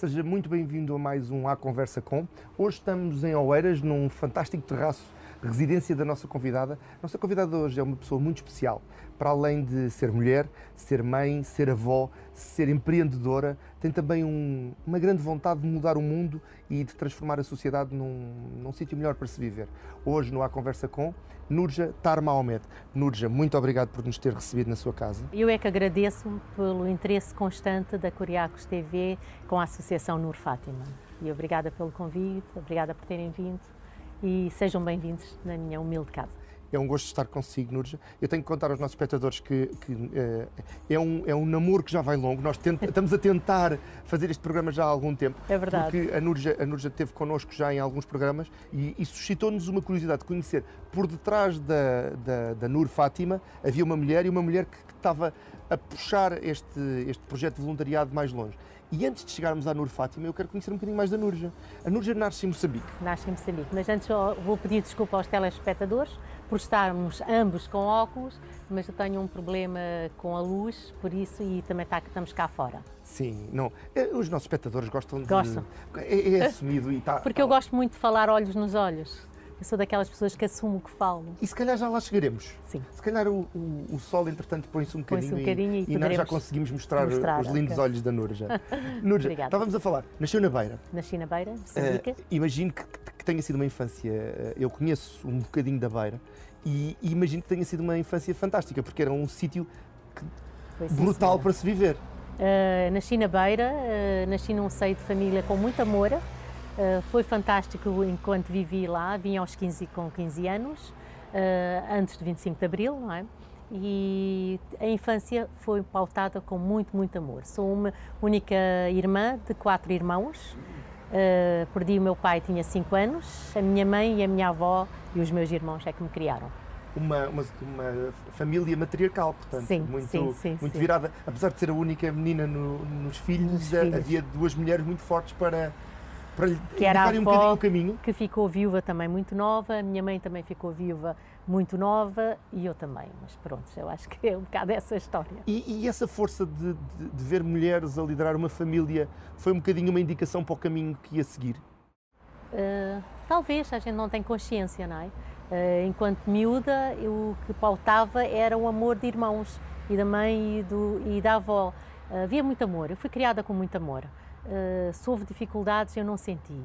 Seja muito bem-vindo a mais um À Conversa Com. Hoje estamos em Oeiras, num fantástico terraço, residência da nossa convidada. A nossa convidada hoje é uma pessoa muito especial. Para além de ser mulher, ser mãe, ser avó, ser empreendedora, tem também uma grande vontade de mudar o mundo e de transformar a sociedade num sítio melhor para se viver. Hoje, no À Conversa Com, Nurja Tarma Ahmed. Nurja, muito obrigado por nos ter recebido na sua casa. Eu é que agradeço pelo interesse constante da Curiacos TV com a Associação Nur Fátima. E obrigada pelo convite, obrigada por terem vindo e sejam bem-vindos na minha humilde casa. É um gosto estar consigo, Nurja. Eu tenho que contar aos nossos espectadores que é um namoro que já vai longo. Nós estamos a tentar fazer este programa já há algum tempo. É verdade. Porque a Nurja esteve connosco já em alguns programas e suscitou-nos uma curiosidade de conhecer. Por detrás da Nur Fátima havia uma mulher que estava a puxar este projeto de voluntariado mais longe. E antes de chegarmos à Nur Fátima, eu quero conhecer um bocadinho mais da Nurja. A Nurja nasce em Moçambique. Nasce em Moçambique, mas antes vou pedir desculpa aos telespectadores por estarmos ambos com óculos, mas eu tenho um problema com a luz, por isso, e também estamos cá fora. Sim, não. Os nossos espectadores gostam de... Gostam. É assumido e está... Porque eu gosto muito de falar olhos nos olhos. Eu sou daquelas pessoas que assumo o que falo. E se calhar já lá chegaremos. Sim. Se calhar o sol, entretanto, põe-se um bocadinho, e nós já conseguimos mostrar os lindos olhos da Nurja. Nurja, Obrigada. Estávamos a falar, nasceu na Beira. Nasci na Beira, Moçambique. Imagino que tenha sido uma infância, eu conheço um bocadinho da Beira, e imagino que tenha sido uma infância fantástica, porque era um sítio brutal para se viver. Nasci na Beira, nasci num seio de família com muito amor. Foi fantástico enquanto vivi lá, vim com 15 anos, antes de 25 de Abril, não é? E a infância foi pautada com muito, muito amor. Sou uma única irmã de 4 irmãos, perdi o meu pai, tinha 5 anos, a minha mãe e a minha avó e os meus irmãos é que me criaram. Uma família matriarcal, portanto, sim, muito virada. Apesar de ser a única menina nos filhos, havia 2 mulheres muito fortes para lhe indicarem um bocadinho o caminho. Que ficou viúva também muito nova, a minha mãe também ficou viúva muito nova e eu também, mas pronto, eu acho que é um bocado essa história. E essa força de ver mulheres a liderar uma família foi um bocadinho uma indicação para o caminho que ia seguir? Talvez, a gente não tem consciência, não é? Enquanto miúda, o que pautava era o amor de irmãos e da mãe e da avó. Havia muito amor, eu fui criada com muito amor. Se houve dificuldades, eu não senti.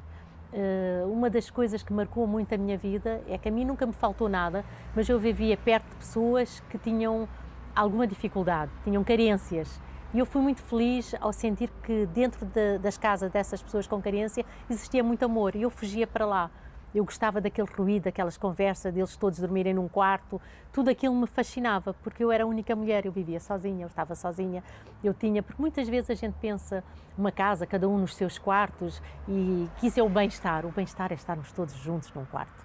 Uma das coisas que marcou muito a minha vida é que a mim nunca me faltou nada, mas eu vivia perto de pessoas que tinham alguma dificuldade, tinham carências. E eu fui muito feliz ao sentir que dentro das casas dessas pessoas com carência existia muito amor e eu fugia para lá. Eu gostava daquele ruído, daquelas conversas, deles todos dormirem num quarto, tudo aquilo me fascinava, porque eu era a única mulher, eu vivia sozinha, eu estava sozinha, porque muitas vezes a gente pensa uma casa, cada um nos seus quartos, e que isso é o bem-estar é estarmos todos juntos num quarto.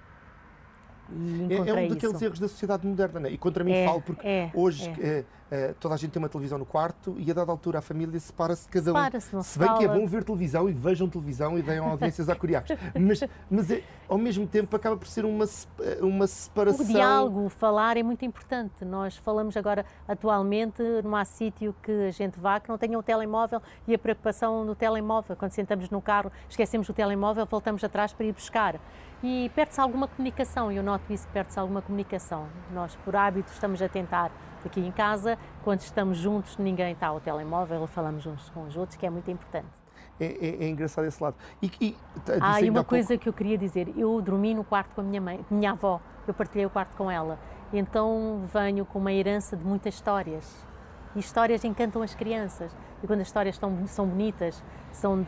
É um daqueles erros da sociedade moderna, não é? E contra mim falo, porque hoje toda a gente tem uma televisão no quarto e a dada altura a família separa-se cada um. Se bem que é bom ver televisão e vejam televisão e deem audiências a Curiacos, mas ao mesmo tempo acaba por ser uma separação. O diálogo, falar é muito importante. Nós falamos agora atualmente, não há sítio que a gente vá que não tenha um telemóvel e a preocupação no telemóvel. Quando sentamos no carro, esquecemos o telemóvel, voltamos atrás para ir buscar. E perde-se alguma comunicação, eu noto isso, perde-se alguma comunicação. Nós, por hábito, estamos a tentar aqui em casa, quando estamos juntos, ninguém está ao telemóvel, falamos uns com os outros, que é muito importante. É engraçado esse lado. E uma coisa que eu queria dizer, eu dormi no quarto com a minha mãe, minha avó, eu partilhei o quarto com ela, então venho com uma herança de muitas histórias. E histórias encantam as crianças. E quando as histórias são bonitas, são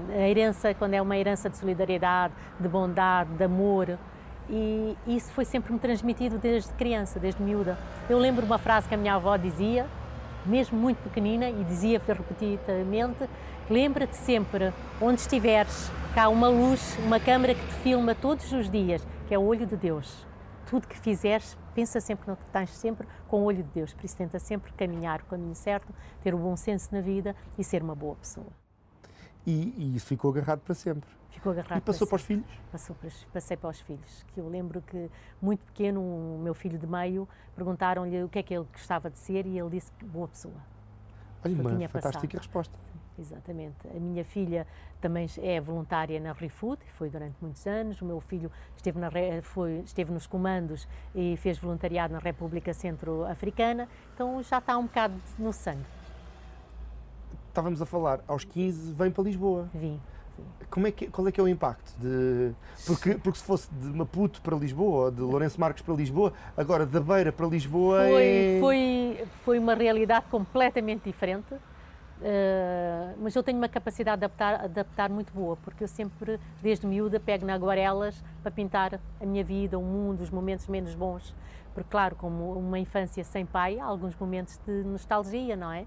a herança, quando é uma herança de solidariedade, de bondade, de amor. E isso foi sempre me transmitido desde criança, desde miúda. Eu lembro uma frase que a minha avó dizia, mesmo muito pequenina, e dizia repetidamente: lembra-te sempre, onde estiveres, cá há uma luz, uma câmara que te filma todos os dias, que é o olho de Deus. Tudo que fizeres, pensa sempre no que tens sempre com o olho de Deus, por isso tenta sempre caminhar o caminho certo, ter o bom senso na vida e ser uma boa pessoa. E isso ficou agarrado para sempre? Ficou agarrado. E passou para os filhos? Passei para os filhos, que eu lembro que muito pequeno, o meu filho de meio, perguntaram-lhe o que é que ele gostava de ser e ele disse que boa pessoa. Olha, uma fantástica resposta. exatamente. A minha filha também é voluntária na ReFood, foi durante muitos anos. O meu filho esteve nos comandos e fez voluntariado na República Centro-Africana, então já está um bocado no sangue. Estávamos a falar, aos 15 vem para Lisboa. Vim. Qual é que é o impacto? Porque se fosse de Maputo para Lisboa, ou de Lourenço Marques para Lisboa, agora da Beira para Lisboa foi uma realidade completamente diferente, mas eu tenho uma capacidade de adaptar muito boa, porque eu sempre, desde miúda, pego na aguarelas para pintar a minha vida, o mundo, os momentos menos bons. Porque, claro, como uma infância sem pai, há alguns momentos de nostalgia, não é?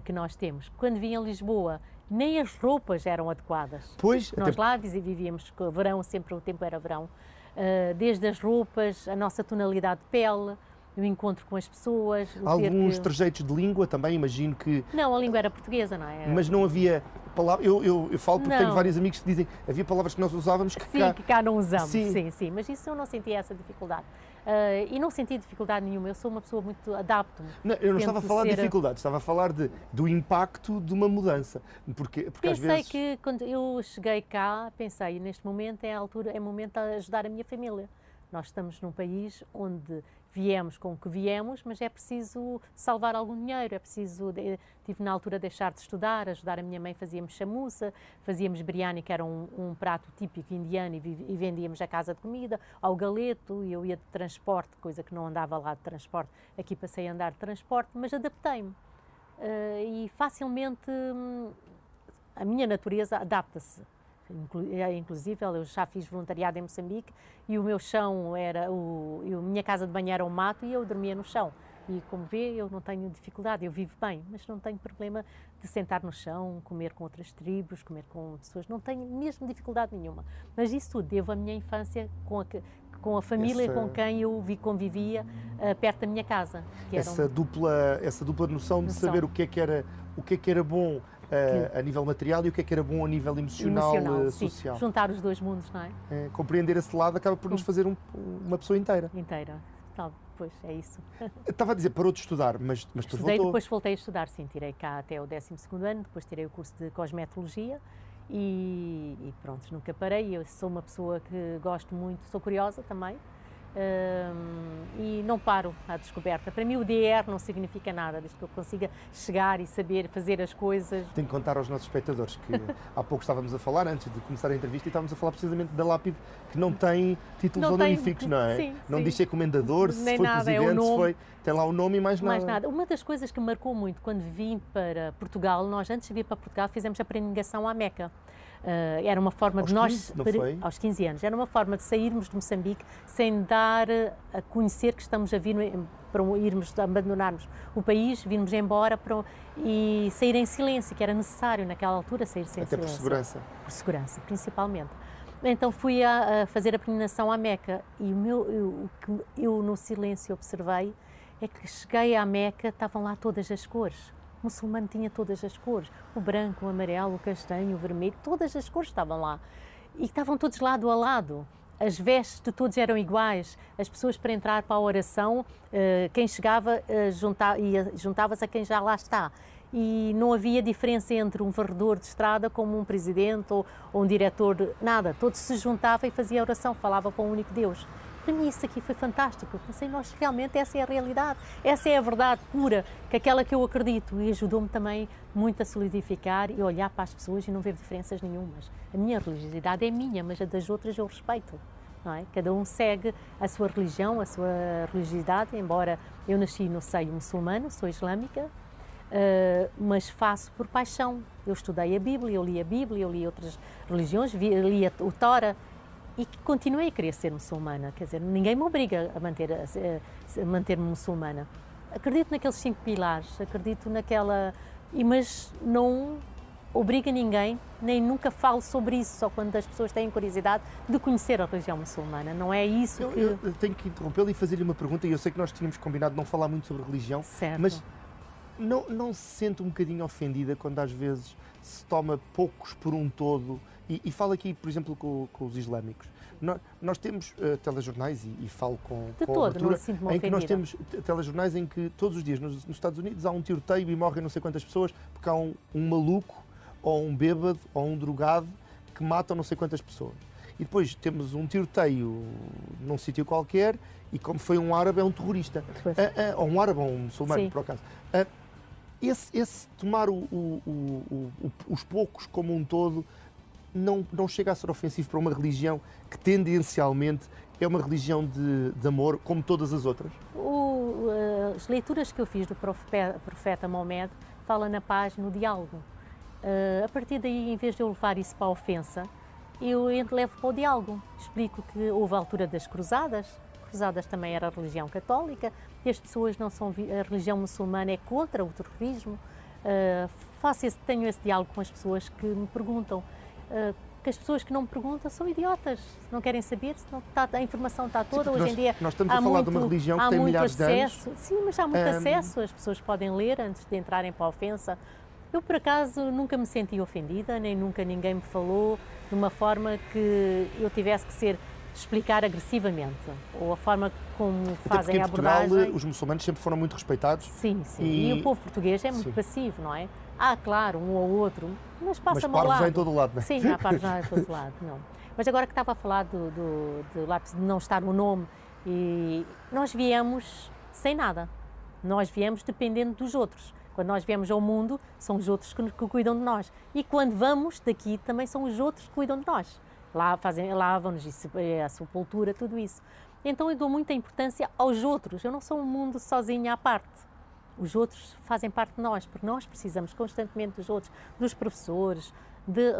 Que nós temos. Quando vim a Lisboa, nem as roupas eram adequadas. Pois, nós lá vivíamos, verão, sempre o tempo era verão, desde as roupas, a nossa tonalidade de pele, o encontro com as pessoas. Alguns trejeitos de língua também, imagino que... Não, a língua era portuguesa, não é? Mas não havia palavras... Eu falo porque tenho vários amigos que dizem havia palavras que nós usávamos que cá não usamos. Sim, mas isso eu não sentia essa dificuldade. E não senti dificuldade nenhuma, eu sou uma pessoa muito adapto-me. Eu não estava a falar de dificuldade, estava a falar do impacto de uma mudança. Porque às vezes... que quando eu cheguei cá, pensei, neste momento é momento de ajudar a minha família. Nós estamos num país onde viemos com o que viemos, mas é preciso salvar algum dinheiro, é preciso... Tive na altura de deixar de estudar, ajudar a minha mãe, fazíamos chamuça, fazíamos biryani, que era um prato típico indiano, e vendíamos a casa de comida, ao galeto, e eu ia de transporte, coisa que não andava lá de transporte, aqui passei a andar de transporte, mas adaptei-me. E facilmente a minha natureza adapta-se. Inclusive, eu já fiz voluntariado em Moçambique e o meu chão era, a minha casa de banho era o mato e eu dormia no chão. E como vê, eu não tenho dificuldade, eu vivo bem, mas não tenho problema de sentar no chão, comer com outras tribos, comer com pessoas, não tenho mesmo dificuldade nenhuma. Mas isso tudo devo à minha infância com a família com quem eu convivia perto da minha casa. Essa dupla noção de saber o que é que era bom a nível material e o que era bom a nível emocional social. Sim. Juntar os dois mundos, não é? Compreender esse lado acaba por nos fazer uma pessoa inteira. Pois, é isso. Estava a dizer, parou de estudar, mas depois voltou. Depois voltei a estudar, sim. Tirei cá até o 12º ano, depois tirei o curso de cosmetologia e pronto, nunca parei. Eu sou uma pessoa que gosto muito, sou curiosa também. E não paro à descoberta. Para mim o DR não significa nada, desde que eu consiga chegar e saber fazer as coisas. Tenho que contar aos nossos espectadores que há pouco estávamos a falar, antes de começar a entrevista, e estávamos a falar precisamente da lápide que não tem títulos honoríficos, não é? Sim, não diz se é comendador, se foi nada, presidente, se foi... Tem lá o nome e mais nada. Uma das coisas que marcou muito quando vim para Portugal, nós antes de vir para Portugal fizemos a peregrinação à Meca. Era uma forma de nós, aos 15 anos, era uma forma de sairmos de Moçambique sem dar a conhecer que estamos a vir para abandonarmos o país, virmos embora e sair em silêncio, que era necessário naquela altura sair sem silêncio. Até por segurança. Por segurança, principalmente. Então fui a fazer a peregrinação à Meca e o que eu no silêncio observei é que cheguei à Meca, estavam lá todas as cores. O muçulmano tinha todas as cores, o branco, o amarelo, o castanho, o vermelho, todas as cores estavam lá. E estavam todos lado a lado. As vestes de todos eram iguais. As pessoas para entrar para a oração, quem chegava juntava-se a quem já lá está. E não havia diferença entre um varredor de estrada como um presidente ou um diretor, nada. Todos se juntavam e faziam oração, falavam para um único Deus. Para mim isso aqui foi fantástico, eu pensei, nós realmente essa é a realidade, essa é a verdade pura, que aquela que eu acredito, e ajudou-me também muito a solidificar e olhar para as pessoas e não ver diferenças nenhumas. A minha religiosidade é minha, mas a das outras eu respeito, não é? Cada um segue a sua religião, a sua religiosidade, embora eu nasci no seio muçulmano, sou islâmica, mas faço por paixão. Eu estudei a Bíblia, eu li outras religiões, li o Tora, e continuei a querer ser muçulmana, quer dizer, ninguém me obriga a manter-me muçulmana. Acredito naqueles 5 pilares, acredito mas não obriga ninguém, nem nunca falo sobre isso, só quando as pessoas têm curiosidade de conhecer a religião muçulmana, não é isso que... Eu tenho que interrompê-lo e fazer-lhe uma pergunta, e eu sei que nós tínhamos combinado não falar muito sobre religião, certo. Mas não se sente um bocadinho ofendida quando às vezes se toma poucos por um todo? E falo aqui, por exemplo, com os islâmicos. Nós temos telejornais, e falo com De com todo, abertura, não sinto-me em que nós ofendida. temos telejornais em que todos os dias nos Estados Unidos há um tiroteio e morrem não sei quantas pessoas porque há um maluco, ou um bêbado, ou um drogado que matam não sei quantas pessoas. E depois temos um tiroteio num sítio qualquer e, como foi um árabe, é um terrorista. Ou um árabe ou um muçulmano, Sim. por acaso. Esse tomar os poucos como um todo não chega a ser ofensivo para uma religião que tendencialmente é uma religião de amor, como todas as outras? As leituras que eu fiz do profeta Maomé fala na paz, no diálogo. A partir daí, em vez de eu levar isso para a ofensa, eu levo para o diálogo. Explico que houve a altura das cruzadas. Cruzadas também era a religião católica, e as pessoas não são... A religião muçulmana é contra o terrorismo. Tenho esse diálogo com as pessoas que me perguntam. Que as pessoas que não me perguntam são idiotas, não querem saber, a informação está toda. Sim, hoje em dia nós estamos a falar de uma religião que tem milhares de anos. Sim, mas há muito acesso, as pessoas podem ler antes de entrarem para a ofensa. Eu, por acaso, nunca me senti ofendida, nem nunca ninguém me falou de uma forma que eu tivesse que explicar agressivamente, ou a forma como fazem a abordagem. Portugal, os muçulmanos sempre foram muito respeitados. Sim, sim. E o povo português é muito passivo, não é? Há, claro, um ou outro, mas passa-me ao lado. Mas parvos em todo o lado, não é? Sim, há parvos em todo o lado, não. Mas agora que estava a falar do lápis de não estar no nome, e nós viemos sem nada. Nós viemos dependendo dos outros. Quando nós viemos ao mundo, são os outros que cuidam de nós. E quando vamos daqui, também são os outros que cuidam de nós. Lavam-nos a sepultura, tudo isso. Então eu dou muita importância aos outros. Eu não sou um mundo sozinha à parte. Os outros fazem parte de nós, porque nós precisamos constantemente dos outros, dos professores, de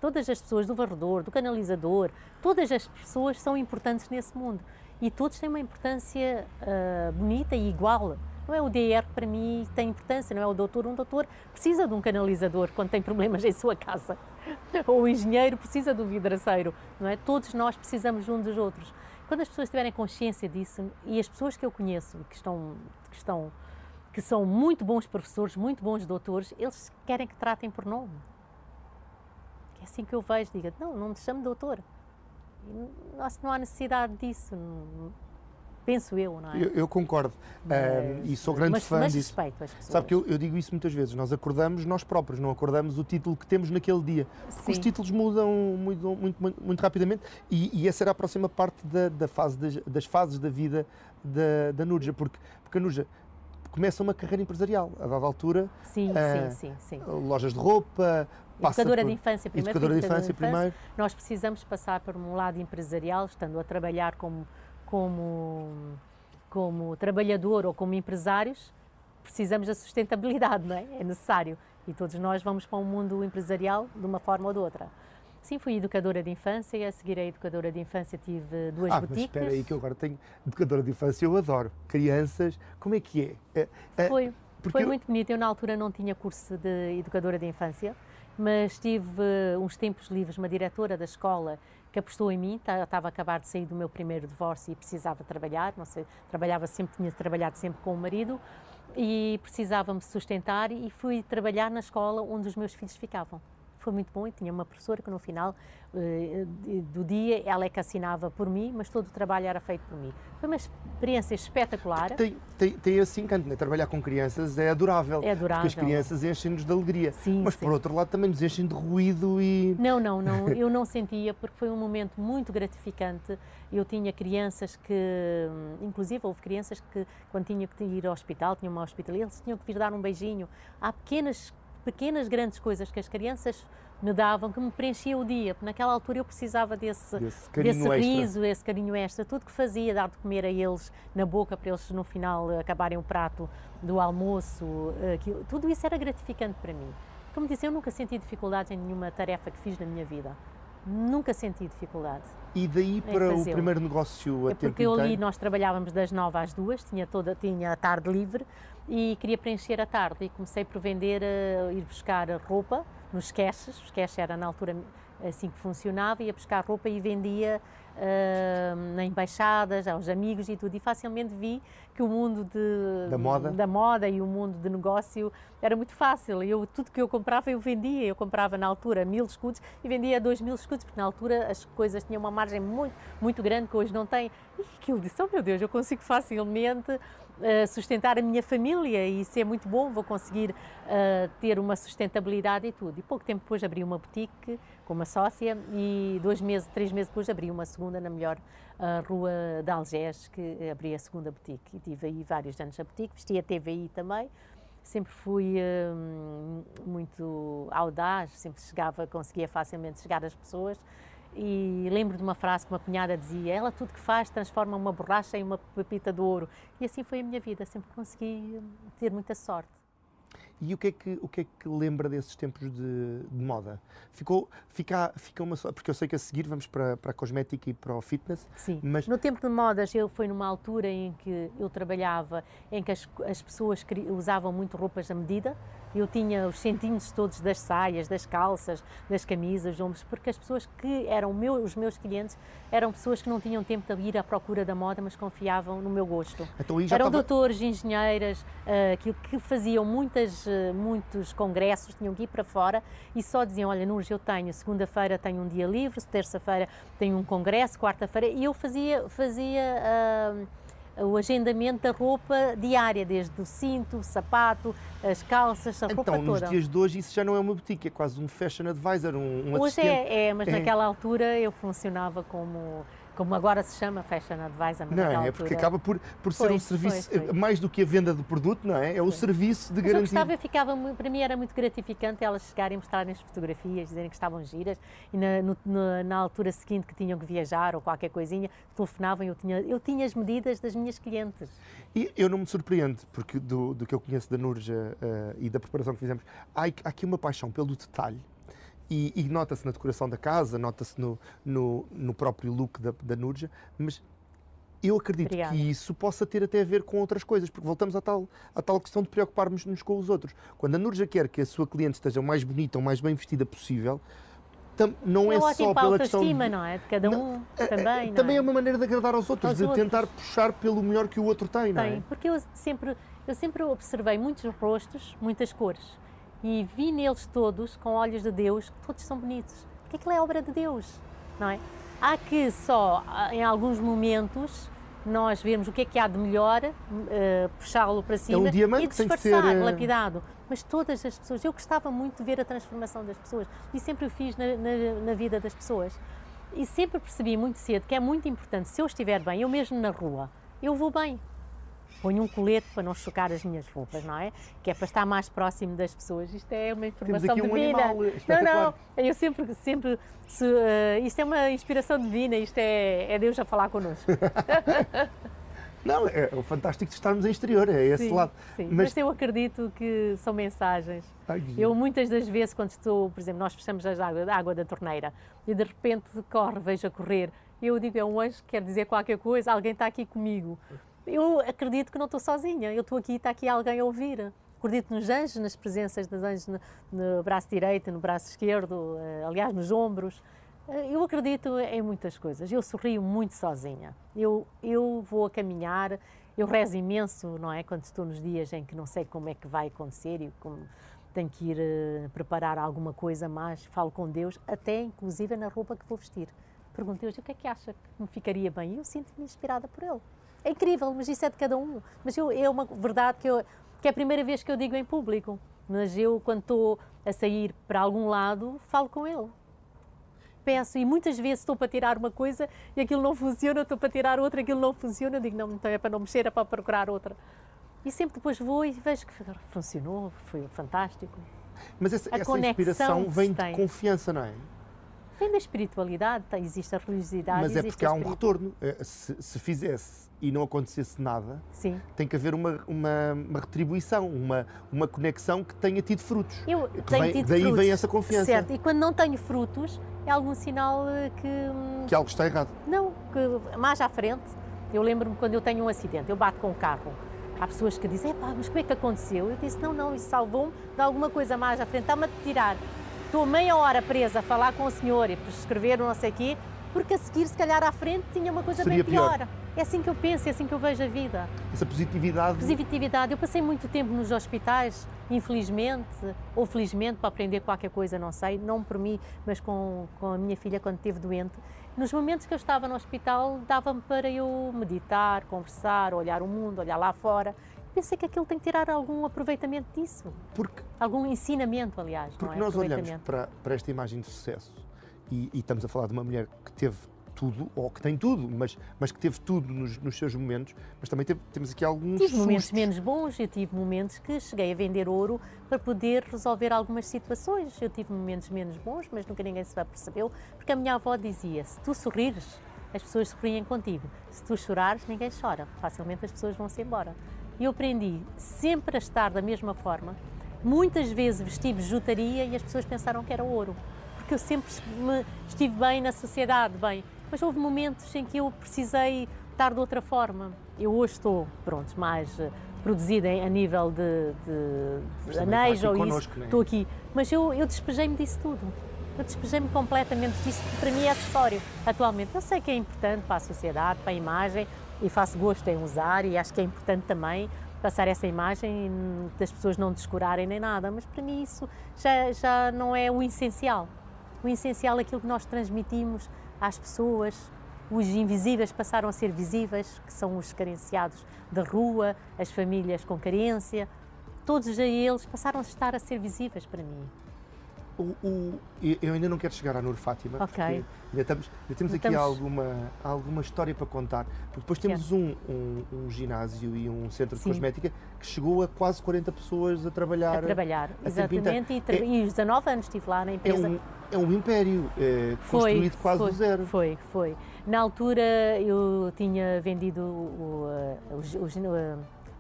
todas as pessoas, do varredor, do canalizador. Todas as pessoas são importantes nesse mundo. E todos têm uma importância bonita e igual. Não é o DR que para mim tem importância, não é o doutor. Um doutor precisa de um canalizador quando tem problemas em sua casa. Ou o engenheiro precisa do vidraceiro, não é? Todos nós precisamos uns dos outros. Quando as pessoas tiverem consciência disso, e as pessoas que eu conheço, que são muito bons professores, muito bons doutores, eles querem que tratem por nome. É assim que eu vejo, diga, não me chame doutor. Não há necessidade disso, penso eu, não é? Eu concordo, e sou grande fã mas disso. Respeito as pessoas. Sabe que eu digo isso muitas vezes, nós acordamos nós próprios, não acordamos o título que temos naquele dia. Porque os títulos mudam muito rapidamente, e essa era a próxima parte das fases da vida da Núrgia, porque a Núrgia começa uma carreira empresarial, a dada altura. Sim. Lojas de roupa. Educadora de infância primeiro. Educadora de infância primeiro. Nós precisamos passar por um lado empresarial, estando a trabalhar como trabalhador ou como empresários, precisamos da sustentabilidade, não é? É necessário. E todos nós vamos para um mundo empresarial de uma forma ou de outra. Sim, fui educadora de infância, a seguir a educadora de infância tive duas boutiques. Mas espera aí que eu agora tenho educadora de infância, eu adoro. Crianças, como é que é? Foi muito bonito. Eu na altura não tinha curso de educadora de infância, mas tive uns tempos livres, uma diretora da escola que apostou em mim. Eu estava a acabar de sair do meu primeiro divórcio e precisava trabalhar, não sei, tinha trabalhado sempre com o marido e precisava me sustentar, e fui trabalhar na escola onde os meus filhos ficavam. Foi muito bom, e tinha uma professora que no final do dia ela é que assinava por mim, mas todo o trabalho era feito por mim. Foi uma experiência espetacular. Tem esse encanto, né? Trabalhar com crianças é adorável. É adorável. Porque as crianças enchem-nos de alegria. Sim, mas por outro lado também nos enchem de ruído e... Não, eu não sentia, porque foi um momento muito gratificante. Eu tinha crianças que, inclusive houve crianças que quando tinham que ir ao hospital, tinham uma hospitalidade, eles tinham que vir dar um beijinho. Há pequenas grandes coisas que as crianças me davam, que me preenchiam o dia, porque naquela altura eu precisava desse riso, esse carinho extra, tudo que fazia, dar de comer a eles na boca, para eles no final acabarem o prato do almoço, tudo isso era gratificante para mim. Como disse, eu nunca senti dificuldades em nenhuma tarefa que fiz na minha vida, nunca senti dificuldade. E daí para o primeiro negócio a tempo inteiro? Porque nós trabalhávamos das 9 às 2, tinha a tarde livre, e queria preencher a tarde, e comecei por vender, ir buscar roupa nos caches. Os caches era na altura assim que funcionava, ia buscar roupa e vendia em embaixadas, aos amigos e tudo, e facilmente vi que o mundo da moda e o mundo de negócio era muito fácil. Tudo que eu comprava, eu vendia. Eu comprava na altura 1000 escudos e vendia 2000 escudos, porque na altura as coisas tinham uma margem muito, muito grande, que hoje não tem. E aquilo disse, oh meu Deus, eu consigo facilmente sustentar a minha família e isso é muito bom, vou conseguir ter uma sustentabilidade e tudo. E pouco tempo depois abri uma boutique com uma sócia e 2 meses, 3 meses depois abri uma segunda na melhor rua de Algés, que abri a segunda boutique. E tive aí vários anos a boutique, vestia TVI também. Sempre fui muito audaz, sempre conseguia facilmente chegar às pessoas. E lembro de uma frase que uma cunhada dizia, ela tudo que faz transforma uma borracha em uma pepita de ouro. E assim foi a minha vida, sempre consegui ter muita sorte. E o que é que lembra desses tempos de moda? Fica uma só, porque eu sei que a seguir vamos para a cosmética e para o fitness. Sim, mas no tempo de modas foi numa altura em que eu trabalhava, em que as pessoas usavam muito roupas à medida. Eu tinha os centímetros todos das saias, das calças, das camisas, dos ombros, porque as pessoas que eram os meus clientes eram pessoas que não tinham tempo de ir à procura da moda, mas confiavam no meu gosto. Então, eram doutores, engenheiras, que faziam muitos congressos, tinham que ir para fora e só diziam, olha, Núrgia, eu tenho, segunda-feira tenho um dia livre, terça-feira tenho um congresso, quarta-feira, e eu fazia o agendamento da roupa diária, desde o cinto, o sapato, as calças, a roupa toda. Então, nos dias de hoje isso já não é uma boutique, é quase um fashion advisor, um hoje assistente. mas naquela altura eu funcionava como agora se chama fashion advisor. Não, altura. Porque acaba por ser um serviço, mais do que a venda do produto, não é? É o serviço de garantir. Eu gostava, para mim era muito gratificante elas chegarem a mostrarem as fotografias, dizerem que estavam giras e na altura seguinte que tinham que viajar ou qualquer coisinha, telefonavam e eu tinha as medidas das minhas clientes. E eu não me surpreendo, porque do que eu conheço da Núrgia e da preparação que fizemos, há aqui uma paixão pelo detalhe. E nota-se na decoração da casa, nota-se no próprio look da Núrgia, mas eu acredito Obrigada. que isso possa ter até a ver com outras coisas, porque voltamos à tal questão de preocuparmos-nos com os outros. Quando a Núrgia quer que a sua cliente esteja o mais bonita ou mais bem vestida possível, não é só pela questão de não é? De cada um também. Também é uma maneira de agradar aos outros, tentar puxar pelo melhor que o outro tem, não é? Porque eu sempre observei muitos rostos, muitas cores. E vi neles todos, com olhos de Deus, que todos são bonitos. Porque aquilo é obra de Deus, não é? Há que só, em alguns momentos, nós vermos o que é que há de melhor, puxá-lo para cima e disfarçar, lapidado. Mas todas as pessoas, eu gostava muito de ver a transformação das pessoas e sempre o fiz na vida das pessoas. E sempre percebi muito cedo que é muito importante, se eu estiver bem, eu mesmo na rua, eu vou bem. Ponho um colete para não chocar as minhas roupas, não é? Que é para estar mais próximo das pessoas. Isto é uma informação divina. Não, eu sempre isto é uma inspiração divina, isto é Deus a falar connosco. Não, é o fantástico de estarmos em exterior, é esse lado. Sim, mas eu acredito que são mensagens. Eu muitas das vezes quando estou, por exemplo, nós fechamos a água da torneira e de repente vejo a correr, eu digo, é um anjo que quer dizer qualquer coisa, alguém está aqui comigo. Eu acredito que não estou sozinha, eu estou aqui e está aqui alguém a ouvir. Acredito nos anjos, nas presenças dos anjos no braço direito, no braço esquerdo, aliás, nos ombros. Eu acredito em muitas coisas, eu sorrio muito sozinha. Eu vou a caminhar, eu rezo imenso, não é? Quando estou nos dias em que não sei como é que vai acontecer e como tenho que ir preparar alguma coisa mais, falo com Deus, até inclusive na roupa que vou vestir. Pergunto a Deus, o que é que acha que me ficaria bem? E eu sinto-me inspirada por Ele. É incrível, mas isso é de cada um. Mas é uma verdade que é a primeira vez que eu digo em público. Mas eu, quando estou a sair para algum lado, falo com Ele. Peço, e muitas vezes estou para tirar uma coisa e aquilo não funciona, estou para tirar outra, aquilo não funciona, eu digo, não, então é para não mexer, é para procurar outra. E sempre depois vou e vejo que funcionou, foi fantástico. Mas essa inspiração vem de confiança, não é? Vem da espiritualidade, existe a religiosidade. Mas é porque há um retorno. Se fizesse e não acontecesse nada, sim, tem que haver uma retribuição, uma conexão que tenha tido frutos. Daí vem essa confiança. Certo, e quando não tenho frutos, é algum sinal que algo está errado. Não, que mais à frente, eu lembro-me quando eu tenho um acidente, eu bato com o carro. Há pessoas que dizem, mas como é que aconteceu? Eu disse, não, isso salvou-me de alguma coisa mais à frente, está-me a tirar. Estou meia hora presa a falar com o senhor e prescrever não sei o quê, porque a seguir, se calhar à frente, tinha uma coisa Seria bem pior. pior. É assim que eu penso, é assim que eu vejo a vida. Essa positividade. Positividade. Eu passei muito tempo nos hospitais, infelizmente, ou felizmente, para aprender qualquer coisa, não sei, não por mim, mas com a minha filha quando esteve doente. Nos momentos que eu estava no hospital, dava-me para eu meditar, conversar, olhar o mundo, olhar lá fora. Pensei que aquilo tem que tirar algum aproveitamento disso. Porque, algum ensinamento, aliás. porque não é? nós olhamos para esta imagem de sucesso e estamos a falar de uma mulher que teve tudo, ou que tem tudo, mas que teve tudo nos seus momentos, mas também temos aqui alguns Tive momentos sustos. menos bons, eu tive momentos que cheguei a vender ouro para poder resolver algumas situações. Eu tive momentos menos bons, mas nunca ninguém se apercebeu, porque a minha avó dizia, se tu sorrires, as pessoas sorriem contigo. Se tu chorares, ninguém chora. Facilmente as pessoas vão-se embora. E eu aprendi sempre a estar da mesma forma. Muitas vezes vesti bijutaria e as pessoas pensaram que era ouro, porque eu sempre estive bem na sociedade, bem. Mas houve momentos em que eu precisei estar de outra forma. Eu hoje estou, pronto, mais produzida a nível de anéis ou isso, estou aqui. Mas eu despejei-me disso tudo. Eu despejei-me completamente disso, que para mim é acessório atualmente. Eu sei que é importante para a sociedade, para a imagem, e faço gosto em usar, e acho que é importante também passar essa imagem das pessoas não descurarem nem nada, mas para mim isso já não é o essencial. O essencial é aquilo que nós transmitimos às pessoas. Os invisíveis passaram a ser visíveis, que são os carenciados da rua, as famílias com carência, todos eles passaram a estar a ser visíveis para mim. Eu ainda não quero chegar à Nur Fátima, okay. porque ainda temos aqui alguma história para contar, porque depois temos um ginásio e um centro de cosmética que chegou a quase 40 pessoas a trabalhar. Exatamente, e os 19 anos estive lá na empresa. É um império construído quase do zero. Foi. Na altura eu tinha vendido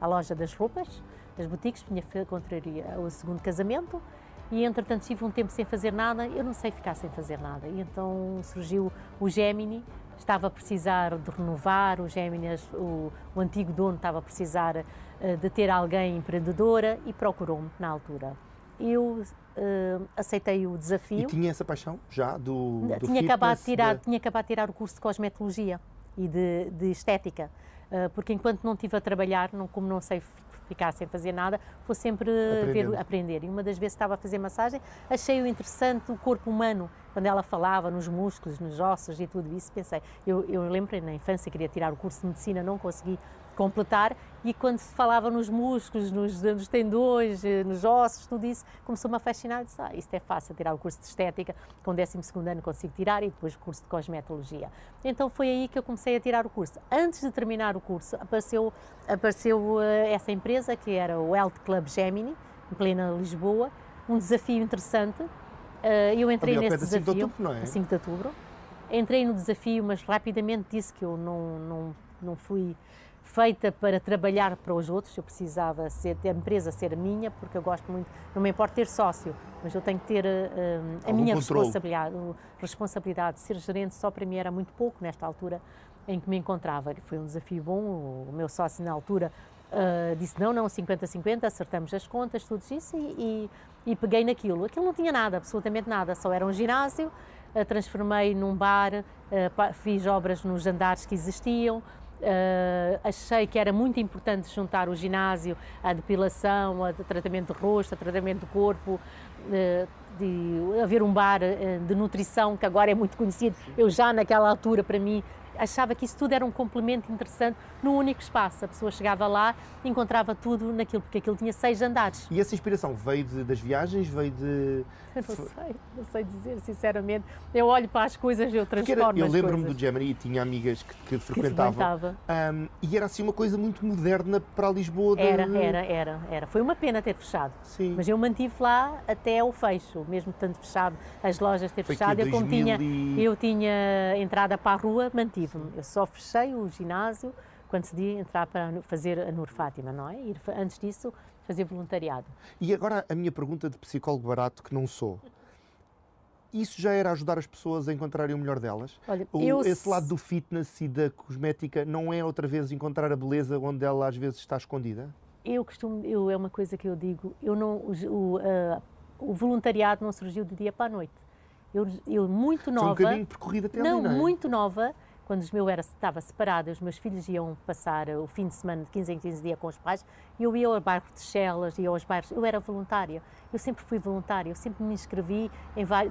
a loja das roupas, das boutiques, tinha contraria o segundo casamento. E, entretanto, estive um tempo sem fazer nada, eu não sei ficar sem fazer nada. E então surgiu o Gemini, estava a precisar de renovar, o Gemini, o antigo dono estava a precisar de ter alguém empreendedora e procurou-me na altura. Eu aceitei o desafio. E tinha essa paixão já do tinha acabado de tirar o curso de cosmetologia e de estética, porque enquanto não estive a trabalhar, como não sei ficar sem fazer nada, vou sempre aprender. E uma das vezes estava a fazer massagem, achei-o interessante o corpo humano, quando ela falava nos músculos, nos ossos e tudo isso, pensei, eu lembro na infância, queria tirar o curso de medicina, não consegui completar, e quando se falava nos músculos, nos tendões, nos ossos, tudo isso, começou-me a fascinar, disse, isto é fácil, tirar o curso de estética, com o 12º ano consigo tirar, e depois o curso de cosmetologia. Então foi aí que eu comecei a tirar o curso. Antes de terminar o curso, apareceu essa empresa, que era o Health Club Gemini, em plena Lisboa, um desafio interessante. Eu entrei nesse desafio, 5 de outubro, não é? 5 de outubro. Entrei no desafio, mas rapidamente disse que eu não fui feita para trabalhar para os outros, eu precisava a empresa ser minha, porque eu gosto muito, não me importa ter sócio, mas eu tenho que ter a minha responsabilidade. Ser gerente só para mim era muito pouco nesta altura em que me encontrava. Foi um desafio bom, o meu sócio na altura disse não, 50-50, acertamos as contas, tudo isso e peguei naquilo. Aquilo não tinha nada, absolutamente nada, só era um ginásio, transformei num bar, fiz obras nos andares que existiam. Achei que era muito importante juntar o ginásio, a depilação, a tratamento de rosto, a tratamento de corpo, de haver um bar de nutrição, que agora é muito conhecido. Eu já naquela altura, para mim, achava que isso tudo era um complemento interessante num único espaço. A pessoa chegava lá e encontrava tudo naquilo, porque aquilo tinha 6 andares. E essa inspiração veio das viagens, veio de... Não sei dizer, sinceramente. Eu olho para as coisas e eu transformo as coisas. Eu lembro-me do Gemini e tinha amigas que frequentavam. E era assim uma coisa muito moderna para a Lisboa. Era. Foi uma pena ter fechado. Sim. Mas eu mantive lá até o fecho, mesmo tanto fechado, as lojas ter fechado. Eu tinha entrada para a rua, mantive-me. Eu só fechei o ginásio quando decidi entrar para fazer a Nur Fátima, não é? E antes disso, fazer voluntariado. E agora a minha pergunta de psicólogo barato, que não sou. Isso já era ajudar as pessoas a encontrarem o melhor delas? Olha, esse lado do fitness e da cosmética não é outra vez encontrar a beleza onde ela às vezes está escondida? É uma coisa que eu digo, o voluntariado não surgiu de dia para a noite. Eu muito nova... Foi um caminho percorrido até ali, não é? muito nova, quando estava separada, os meus filhos iam passar o fim de semana de 15 em 15 dias com os pais, eu ia ao bairro de Chelas, ia aos bairros, eu era voluntária, eu sempre fui voluntária, eu sempre me inscrevi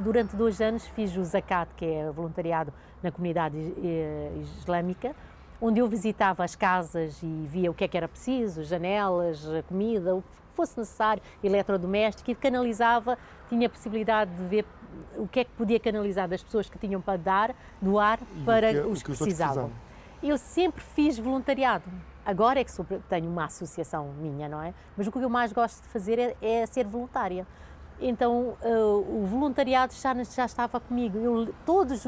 durante 2 anos fiz o Zakat, que é voluntariado na comunidade islâmica, onde eu visitava as casas e via o que era preciso, janelas, comida, o que fosse necessário, eletrodoméstico, e canalizava, tinha a possibilidade de ver o que é que podia canalizar das pessoas que tinham para doar para os que precisavam. Eu sempre fiz voluntariado. Agora é que tenho uma associação minha, não é? Mas o que eu mais gosto de fazer é ser voluntária. Então, o voluntariado já estava comigo. Todos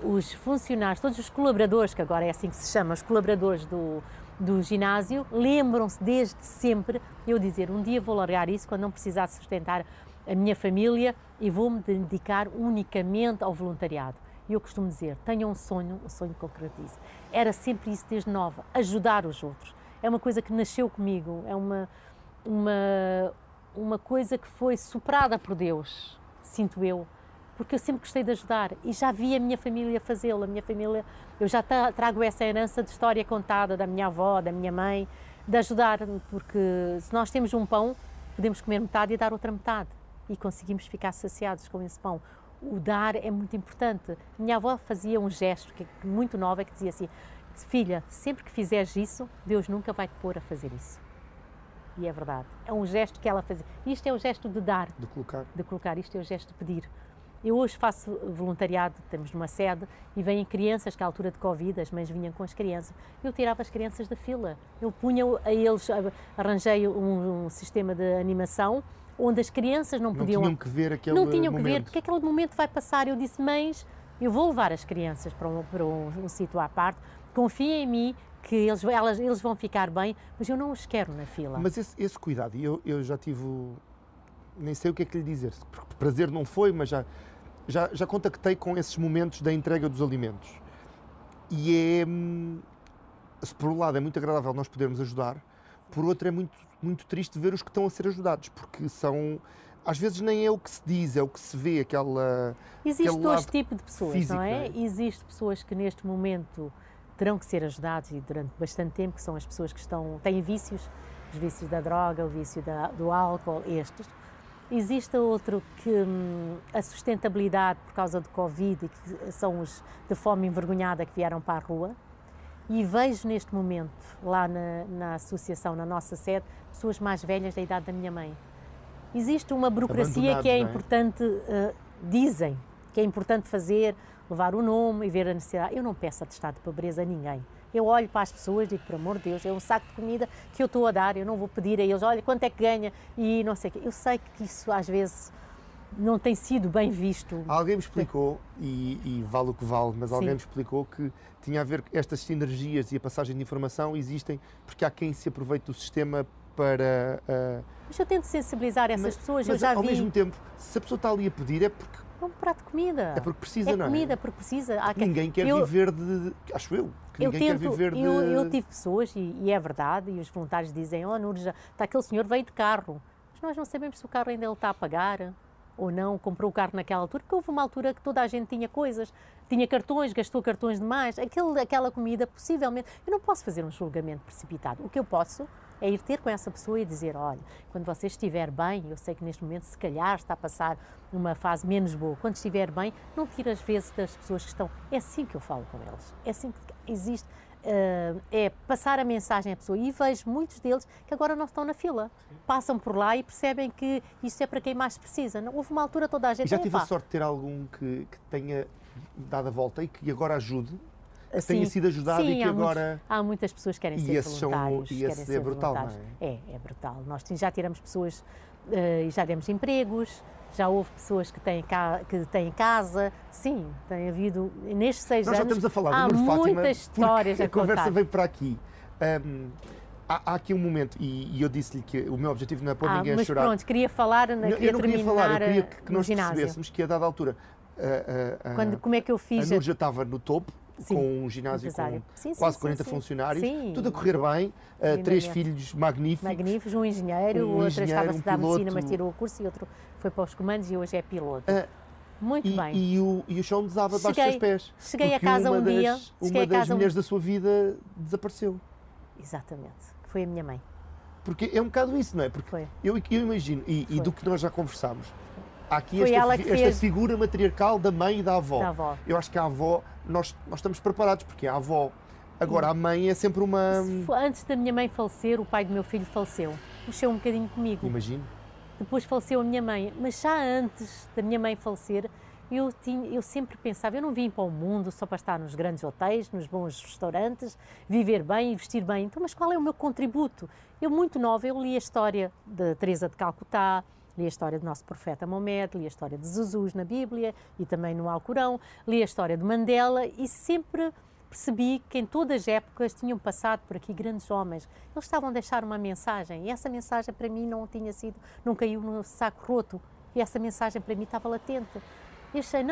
os funcionários, todos os colaboradores, que agora é assim que se chama, os colaboradores do ginásio, lembram-se desde sempre eu dizer, um dia vou largar isso quando não precisar sustentar a minha família e vou-me dedicar unicamente ao voluntariado. E eu costumo dizer, tenha um sonho, o sonho concretize. Era sempre isso desde nova, ajudar os outros. É uma coisa que nasceu comigo, é uma coisa que foi superada por Deus, sinto eu, porque eu sempre gostei de ajudar e já vi a minha família fazê-lo. A minha família, eu já trago essa herança de história contada da minha avó, da minha mãe, de ajudar, porque se nós temos um pão, podemos comer metade e dar outra metade e conseguimos ficar saciados com esse pão. O dar é muito importante. Minha avó fazia um gesto muito nova que dizia assim, filha, sempre que fizeres isso, Deus nunca vai te pôr a fazer isso. E é verdade. É um gesto que ela fazia. Isto é o gesto de dar. De colocar. De colocar. Isto é o gesto de pedir. Eu hoje faço voluntariado, temos numa sede e vêm crianças que à altura de Covid, as mães vinham com as crianças. Eu tirava as crianças da fila. Eu punha a eles, arranjei um sistema de animação onde as crianças não podiam... Não tinham que ver aquele momento. Não tinham que ver, porque aquele momento vai passar. Eu disse, mães, eu vou levar as crianças para um sítio à parte, confiem em mim, que eles vão ficar bem, mas eu não os quero na fila. Mas esse cuidado, eu já tive, nem sei o que é que lhe dizer, porque prazer não foi, mas já contactei com esses momentos da entrega dos alimentos. E se por um lado é muito agradável nós podermos ajudar, por outro é muito triste ver os que estão a ser ajudados, porque às vezes nem é o que se diz, é o que se vê, Existe dois tipos de pessoas, físico, não é? Existem pessoas que neste momento terão que ser ajudados e durante bastante tempo, que são as pessoas que têm vícios, os vícios da droga, o vício do álcool, estes. Existe outro que a sustentabilidade por causa do Covid, que são os de fome envergonhada que vieram para a rua. E vejo neste momento, lá na associação, na nossa sede, pessoas mais velhas da idade da minha mãe. Existe uma burocracia que é importante, dizem que é importante fazer, levar o nome e ver a necessidade. Eu não peço atestado de pobreza a ninguém. Eu olho para as pessoas e digo, por amor de Deus, é um saco de comida que eu estou a dar, eu não vou pedir a eles, olha, quanto é que ganha e não sei o quê. Eu sei que isso às vezes não tem sido bem visto. Alguém me explicou, e vale o que vale, mas alguém me explicou que tinha a ver com estas sinergias e a passagem de informação existem porque há quem se aproveite do sistema para... Mas eu tento sensibilizar essas pessoas, mas eu já vi... ao mesmo tempo, se a pessoa está ali a pedir é porque... É um prato de comida. É porque precisa, não é? É comida porque precisa. Ninguém quer viver de... Acho eu. Que ninguém quer viver de... Eu tive pessoas, e é verdade, e os voluntários dizem, oh, Núria, aquele senhor veio de carro. Mas nós não sabemos se o carro ainda ele está a pagar ou não, comprou o carro naquela altura, porque houve uma altura que toda a gente tinha coisas, tinha cartões, gastou cartões demais. Aquela comida, possivelmente... Eu não posso fazer um julgamento precipitado. O que eu posso é ir ter com essa pessoa e dizer, olha, quando você estiver bem, eu sei que neste momento se calhar está a passar uma fase menos boa, quando estiver bem, não tire as vezes das pessoas que estão... É assim que eu falo com eles, é assim que existe, é passar a mensagem à pessoa, e vejo muitos deles que agora não estão na fila, passam por lá e percebem que isto é para quem mais precisa. Não, houve uma altura toda a gente... E já tive a sorte de ter algum que tenha dado a volta e que agora ajude? Que tenha sido ajudado e que agora... Há muitas pessoas que querem ser voluntários. E esse é brutal, não é? É brutal. Nós já tiramos pessoas, já demos empregos, já houve pessoas que têm casa. Sim, tem havido, nestes 6 anos, já estamos a falar há do Fátima, muitas histórias a contar. A conversa veio para aqui. Há aqui um momento, e eu disse-lhe que o meu objetivo não é pôr ninguém a chorar. Mas pronto, queria falar, eu não queria falar, eu queria que nós ginásio. percebêssemos que a dada altura... Como é que eu fiz? A Núria estava no topo, com um ginásio com quase 40 funcionários, tudo a correr bem, 3 filhos magníficos. Magníficos, um engenheiro, o outro estava a estudar medicina, mas tirou o curso, e outro foi para os comandos e hoje é piloto. Muito bem. E o chão desaba debaixo dos seus pés. Cheguei a casa um dia. Uma das mulheres da sua vida desapareceu. Exatamente. Foi a minha mãe. Porque é um bocado isso, não é? Porque Foi. eu imagino, e do que nós já conversámos, há aqui esta figura matriarcal da mãe e da avó. Da avó. Eu acho que a avó, nós estamos preparados, porque a avó. Agora, a mãe é sempre uma... Antes da minha mãe falecer, o pai do meu filho faleceu. Mexeu um bocadinho comigo. Imagino. Depois faleceu a minha mãe, mas já antes da minha mãe falecer, eu sempre pensava, eu não vim para o mundo só para estar nos grandes hotéis, nos bons restaurantes, viver bem e vestir bem. Então, mas qual é o meu contributo? Eu, muito nova, eu li a história de Teresa de Calcutá, li a história do nosso profeta Maomé, li a história de Jesus na Bíblia e também no Alcorão, li a história de Mandela e sempre percebi que em todas as épocas tinham passado por aqui grandes homens. Eles estavam a deixar uma mensagem e essa mensagem para mim não caiu no saco roto e essa mensagem para mim estava latente. Eu achei,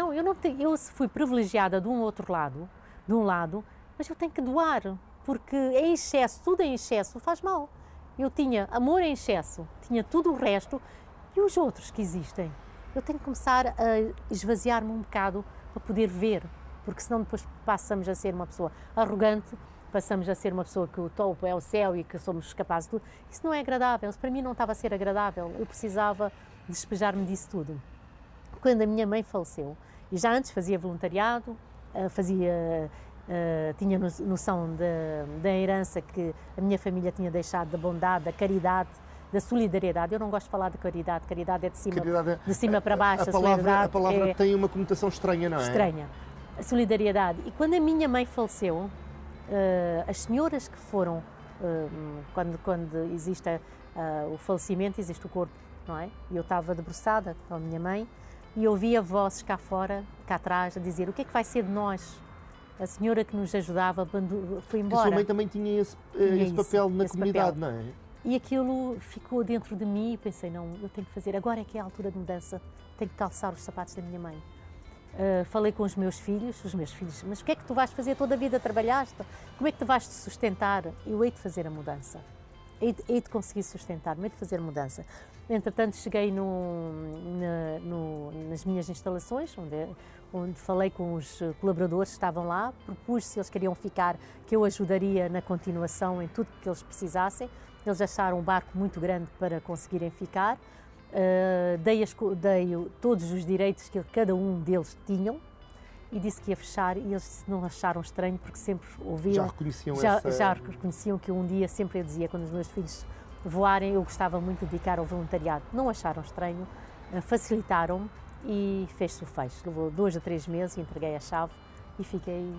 eu fui privilegiada de um lado, mas eu tenho que doar, porque em excesso, tudo em excesso faz mal. Eu tinha amor em excesso, tinha tudo o resto e os outros que existem. Eu tenho que começar a esvaziar-me um bocado para poder ver, porque senão depois passamos a ser uma pessoa arrogante, passamos a ser uma pessoa que o topo é o céu e que somos capazes de tudo. Isso não é agradável, isso para mim não estava a ser agradável, eu precisava despejar-me disso tudo. Quando a minha mãe faleceu, e já antes fazia voluntariado, tinha noção da herança que a minha família tinha deixado, da bondade, da caridade, da solidariedade. Eu não gosto de falar de caridade, caridade é de cima para baixo. A palavra tem uma conotação estranha, não é? Estranha. A solidariedade. E quando a minha mãe faleceu, as senhoras que foram, quando existe o falecimento, existe o corpo, não é? E eu estava debruçada com a minha mãe e ouvia vozes cá fora, cá atrás, a dizer: o que é que vai ser de nós? A senhora que nos ajudava foi embora. A sua mãe também tinha esse papel na comunidade, não é? E aquilo ficou dentro de mim e pensei, não, eu tenho que fazer, agora é que é a altura de mudança, tenho que calçar os sapatos da minha mãe. Falei com os meus filhos, mas o que é que tu vais fazer toda a vida? Trabalhaste? Como é que tu vais te sustentar? Eu hei de fazer a mudança, hei de conseguir sustentar-me, hei de fazer a mudança. Entretanto, cheguei nas minhas instalações, onde falei com os colaboradores que estavam lá, propus se eles queriam ficar, que eu ajudaria na continuação em tudo que eles precisassem. Eles acharam um barco muito grande para conseguirem ficar. Dei todos os direitos que cada um deles tinham e disse que ia fechar, e eles não acharam estranho porque sempre ouviam. Já reconheciam que eu um dia sempre eu dizia, quando os meus filhos voarem, eu gostava muito de dedicar ao voluntariado. Não acharam estranho, facilitaram-me e fez-se o fecho. Levou 2 a 3 meses, entreguei a chave e fiquei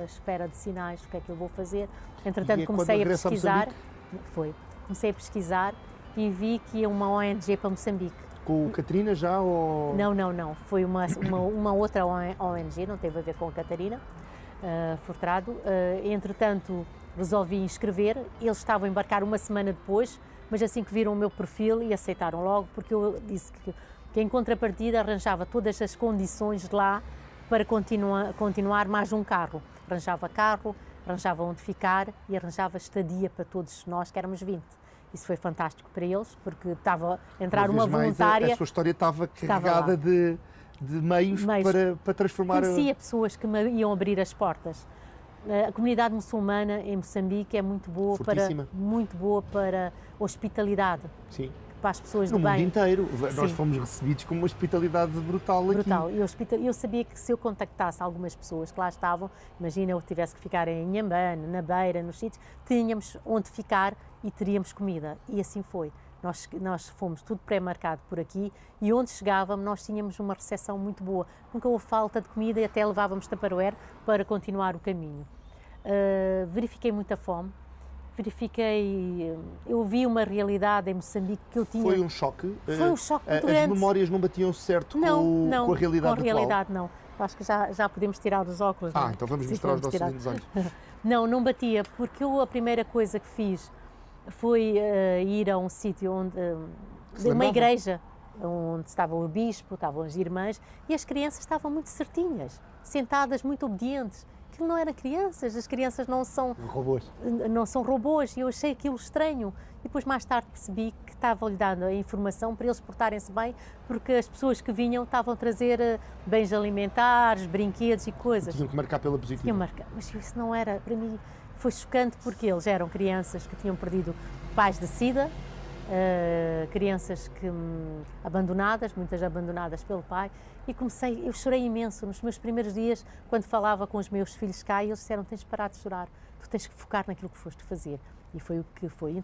à espera de sinais do que é que eu vou fazer. Entretanto, comecei a pesquisar. Comecei a pesquisar e vi que ia uma ONG para Moçambique. Com a Catarina já? Ou... Não. Foi uma outra ONG, não teve a ver com a Catarina Furtado. Entretanto, resolvi inscrever. Eles estavam a embarcar uma semana depois, mas assim que viram o meu perfil e aceitaram logo, porque eu disse que em contrapartida arranjava todas as condições de lá para continuar mais um carro. Arranjava carro, arranjava onde ficar e arranjava estadia para todos nós, que éramos 20. Isso foi fantástico para eles, porque estava a entrar uma voluntária. A sua história estava carregada de meios para transformar... Conhecia pessoas que me iam abrir as portas. A comunidade muçulmana em Moçambique é muito boa para hospitalidade. Sim. Para as pessoas no do bem. mundo inteiro. Nós fomos recebidos com uma hospitalidade brutal aqui. Eu sabia que se eu contactasse algumas pessoas que lá estavam, imagina eu tivesse que ficar em Inhambane, na Beira, nos sítios, tínhamos onde ficar e teríamos comida. E assim foi. Nós fomos tudo pré-marcado por aqui e onde chegávamos nós tínhamos uma recepção muito boa. Nunca houve falta de comida e até levávamos Tupperware para continuar o caminho. Verifiquei muita fome. Eu vi uma realidade em Moçambique que eu tinha... Foi um choque? Foi um choque muito grande. As memórias não batiam certo com a realidade atual? Com a realidade não. Acho que já podemos tirar os óculos. Não? Então vamos mostrar os nossos lindos olhos. Não batia, porque a primeira coisa que fiz foi ir a um sítio uma igreja, onde estava o bispo, estavam as irmãs, e as crianças estavam muito certinhas, sentadas, muito obedientes. aquilo não era crianças, as crianças não são Robôs. não são robôs, e eu achei aquilo estranho. E depois mais tarde percebi que estavam-lhe dando a informação para eles portarem-se bem, porque as pessoas que vinham estavam a trazer bens alimentares, brinquedos e coisas. Tinham que marcar pela positiva. Mas isso não era, para mim foi chocante, porque eles eram crianças que tinham perdido pais de sida, crianças que, abandonadas, muitas abandonadas pelo pai, e eu chorei imenso nos meus primeiros dias, quando falava com os meus filhos cá, e eles disseram: tens de parar de chorar, tu tens que focar naquilo que foste fazer. E foi o que foi.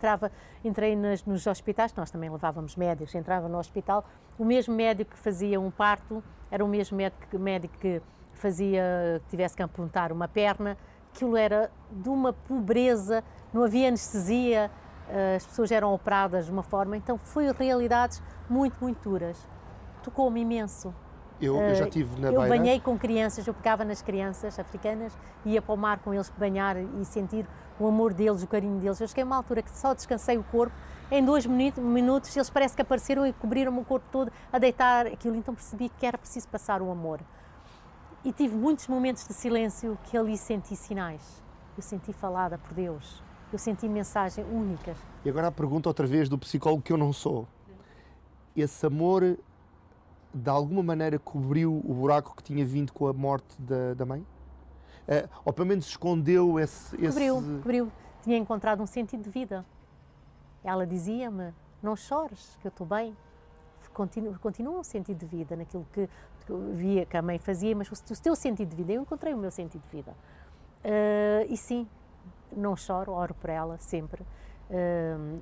Entrei nos hospitais, nós também levávamos médicos, entrava no hospital, o mesmo médico que fazia um parto, era o mesmo médico que fazia, que tivesse que amputar uma perna, aquilo era de uma pobreza, não havia anestesia, as pessoas eram operadas de uma forma, então foi realidades muito, muito duras. Tocou-me imenso. Eu já estive na Eu beira. banhei com crianças, eu pegava nas crianças africanas, ia para o mar com eles banhar e sentir o amor deles, o carinho deles. Eu cheguei a uma altura que só descansei o corpo, em 2 minutos eles parece que apareceram e cobriram-me o corpo todo a deitar aquilo, então percebi que era preciso passar o amor. E tive muitos momentos de silêncio que ali senti sinais. Eu senti falada por Deus, eu senti mensagens únicas. E agora a pergunta outra vez do psicólogo que eu não sou. Esse amor, de alguma maneira, cobriu o buraco que tinha vindo com a morte da mãe? Ou pelo menos escondeu esse... Cobriu. Tinha encontrado um sentido de vida. Ela dizia-me: não chores, que eu estou bem. Continua um sentido de vida naquilo que eu via que a mãe fazia, mas o teu sentido de vida, eu encontrei o meu sentido de vida. E sim, não choro, oro por ela sempre.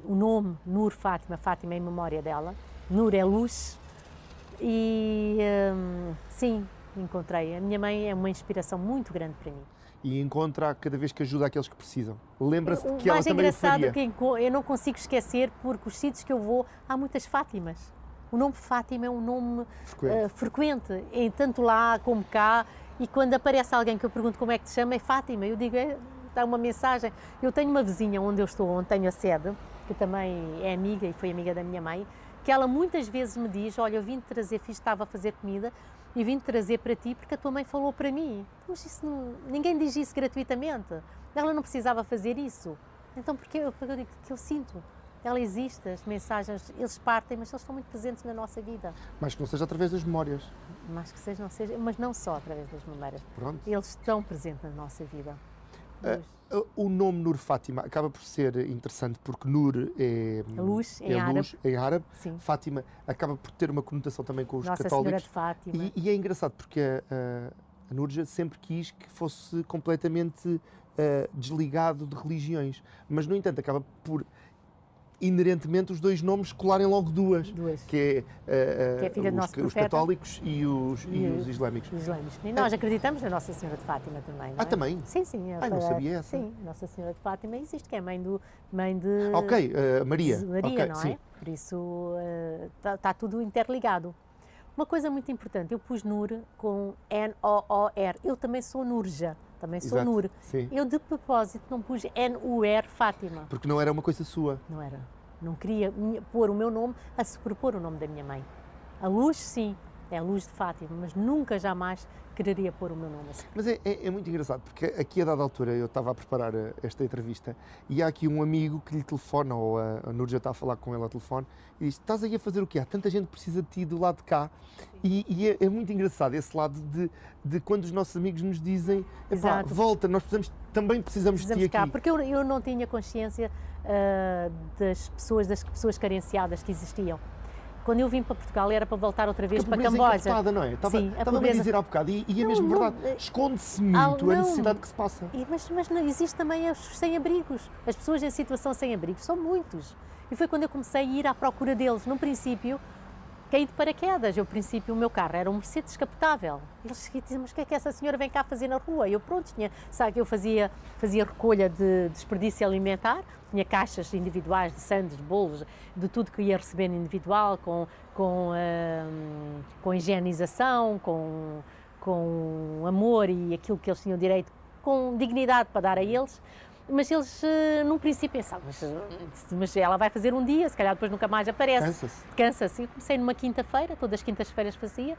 O nome, Nur Fátima, Fátima é em memória dela. Nur é luz. E sim, encontrei. A minha mãe é uma inspiração muito grande para mim. E encontra cada vez que ajuda aqueles que precisam. Lembra-se de que O ela mais também o engraçado faria. é que eu não consigo esquecer, porque os sítios que eu vou, há muitas Fátimas. O nome Fátima é um nome frequente, tanto lá como cá, e quando aparece alguém que eu pergunto como é que te chama, é Fátima. Eu digo, dá uma mensagem. Eu tenho uma vizinha onde eu estou, onde tenho a sede, que também é amiga e foi amiga da minha mãe, que ela muitas vezes me diz: olha, eu vim-te trazer, estava a fazer comida e vim-te trazer para ti porque a tua mãe falou para mim. Mas isso ninguém diz isso gratuitamente. Ela não precisava fazer isso. Então porque eu digo que eu sinto. Ela existe, as mensagens, eles partem, mas eles estão muito presentes na nossa vida. Mas que não seja através das memórias. Mas não só através das memórias. Pronto. Eles estão presentes na nossa vida. O nome Nur Fátima acaba por ser interessante porque Nur é luz em árabe. Sim. Fátima acaba por ter uma conotação também com os Nossa católicos. Senhora de Fátima. E é engraçado porque a Núrgia sempre quis que fosse completamente desligado de religiões. Mas, no entanto, acaba por inerentemente os dois nomes colarem logo duas. Que é filha do nosso os profeta, católicos e os islâmicos. E nós acreditamos na Nossa Senhora de Fátima também, não é? Também? Sim. Não sabia essa. Sim, Nossa Senhora de Fátima existe, que é mãe de Maria. Maria, não é? Sim. Por isso está tudo interligado. Uma coisa muito importante, eu pus Nur com N-O-O-R. Eu também sou Nurja, também sou Exato, Nur. sim. Eu de propósito não pus N-U-R Fátima. Porque não era uma coisa sua. Não era. Não queria pôr o meu nome a sobrepor o nome da minha mãe. A luz, sim, é a luz de Fátima, mas nunca, jamais quereria pôr o meu nome assim. Mas é muito engraçado, porque aqui a dada altura eu estava a preparar esta entrevista e há aqui um amigo que lhe telefona, ou a Núrgia está a falar com ele ao telefone, e diz: estás aí a fazer o quê? Há tanta gente que precisa de ti do lado de cá. E é muito engraçado esse lado de quando os nossos amigos nos dizem: volta, nós também precisamos de ti cá, aqui. porque eu não tinha consciência das pessoas carenciadas que existiam. Quando eu vim para Portugal era para voltar outra vez para Camboja. Não é? Sim, Estava-me a dizer há bocado, e é mesmo verdade, esconde-se muito a necessidade que se passa. Mas não existe também os sem-abrigos. As pessoas em situação sem-abrigo são muitos. E foi quando eu comecei a ir à procura deles. No princípio, caí de paraquedas. No princípio, o meu carro era um Mercedes descapotável. Eles diziam: mas o que é que essa senhora vem cá fazer na rua? Eu, pronto, sabe que eu fazia recolha de desperdício alimentar, tinha caixas individuais de sandes, de bolos, de tudo que ia recebendo individual, com higienização, com amor e aquilo que eles tinham direito, com dignidade para dar a eles. Mas eles, num princípio, pensavam, mas ela vai fazer um dia, se calhar depois nunca mais aparece. Cansa-se. Eu comecei numa quinta-feira, todas as quintas-feiras fazia,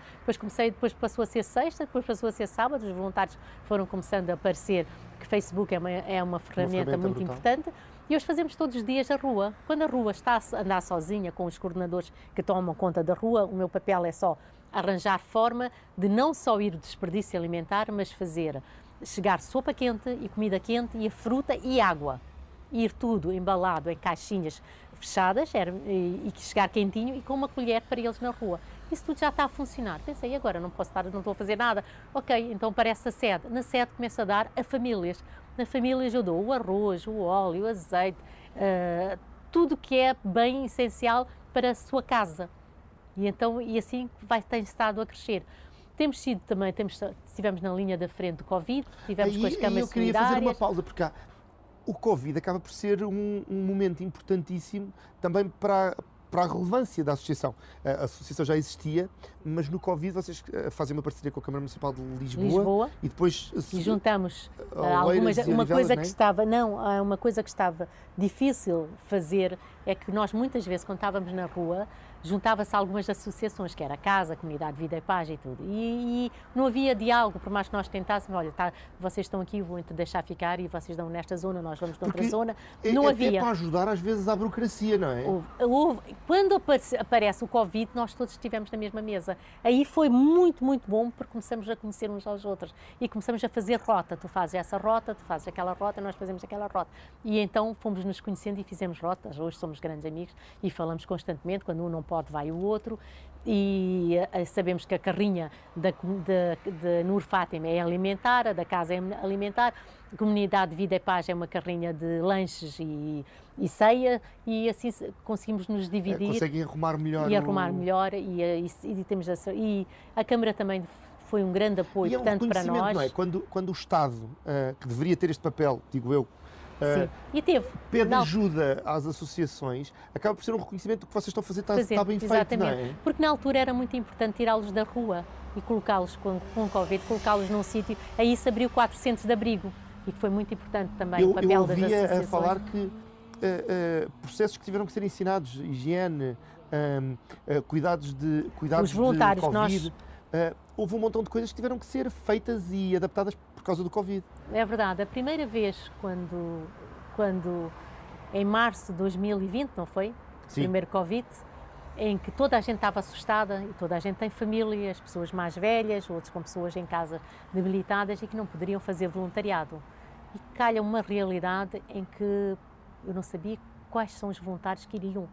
depois passou a ser sexta, depois passou a ser sábado, os voluntários foram começando a aparecer, que Facebook é uma ferramenta muito importante, e hoje fazemos todos os dias a rua. Quando a rua está a andar sozinha, com os coordenadores que tomam conta da rua, o meu papel é só arranjar forma de não só ir desperdício alimentar, mas fazer chegar sopa quente e comida quente e a fruta e água. Ir tudo embalado em caixinhas fechadas e chegar quentinho e com uma colher para eles na rua. Isso tudo já está a funcionar. Pensei, agora não estou a fazer nada. Ok, então aparece a sede. Na sede começo a dar a famílias. Na famílias eu dou o arroz, o óleo, o azeite, tudo que é bem essencial para a sua casa. E assim tem estado a crescer. Temos sido também, estivemos na linha da frente do Covid, estivemos com as câmaras solidárias. Eu queria fazer uma pausa, porque o Covid acaba por ser um momento importantíssimo também para a relevância da associação. A associação já existia, mas no Covid vocês fazem uma parceria com a Câmara Municipal de Lisboa. E depois e juntamos uma coisa que estava difícil fazer é que nós muitas vezes quando estávamos na rua juntava-se algumas associações, que era a Casa, a Comunidade Vida e Paz e tudo, e não havia diálogo, por mais que nós tentássemos, olha, vocês estão aqui, vou deixar ficar e vocês dão nesta zona, nós vamos noutra zona, não havia. É para ajudar às vezes à burocracia, não é? Quando aparece o Covid, nós todos estivemos na mesma mesa, aí foi muito, muito bom, porque começamos a conhecer uns aos outros e começamos a fazer rota, tu fazes essa rota, tu fazes aquela rota, nós fazemos aquela rota, e então fomos nos conhecendo e fizemos rotas, hoje somos grandes amigos e falamos constantemente, quando um não pode, vai o outro, e sabemos que a carrinha da Nur Fátima é alimentar, a da casa é alimentar, a Comunidade de Vida e Paz é uma carrinha de lanches e ceia, e assim conseguimos nos dividir. Conseguem arrumar melhor. E a Câmara também foi um grande apoio, tanto para nós. Não é? Quando o Estado, que deveria ter este papel, digo eu, sim. E teve. Pede ajuda às associações, acaba por ser um reconhecimento do que vocês estão a fazer, está bem feito, não é? Porque na altura era muito importante tirá-los da rua e colocá-los com Covid, colocá-los num sítio, aí se abriu 4 centros de abrigo e que foi muito importante também o papel das associações. Eu ouvia a falar que processos que tiveram que ser ensinados, higiene, cuidados de os voluntários, de Covid, houve um montão de coisas que tiveram que ser feitas e adaptadas por causa do Covid. É verdade. A primeira vez, quando em março de 2020, não foi? Sim. Primeiro Covid, em que toda a gente estava assustada e toda a gente tem família, as pessoas mais velhas, outros com pessoas em casa debilitadas e que não poderiam fazer voluntariado. E calha uma realidade em que eu não sabia quais são os voluntários que iriam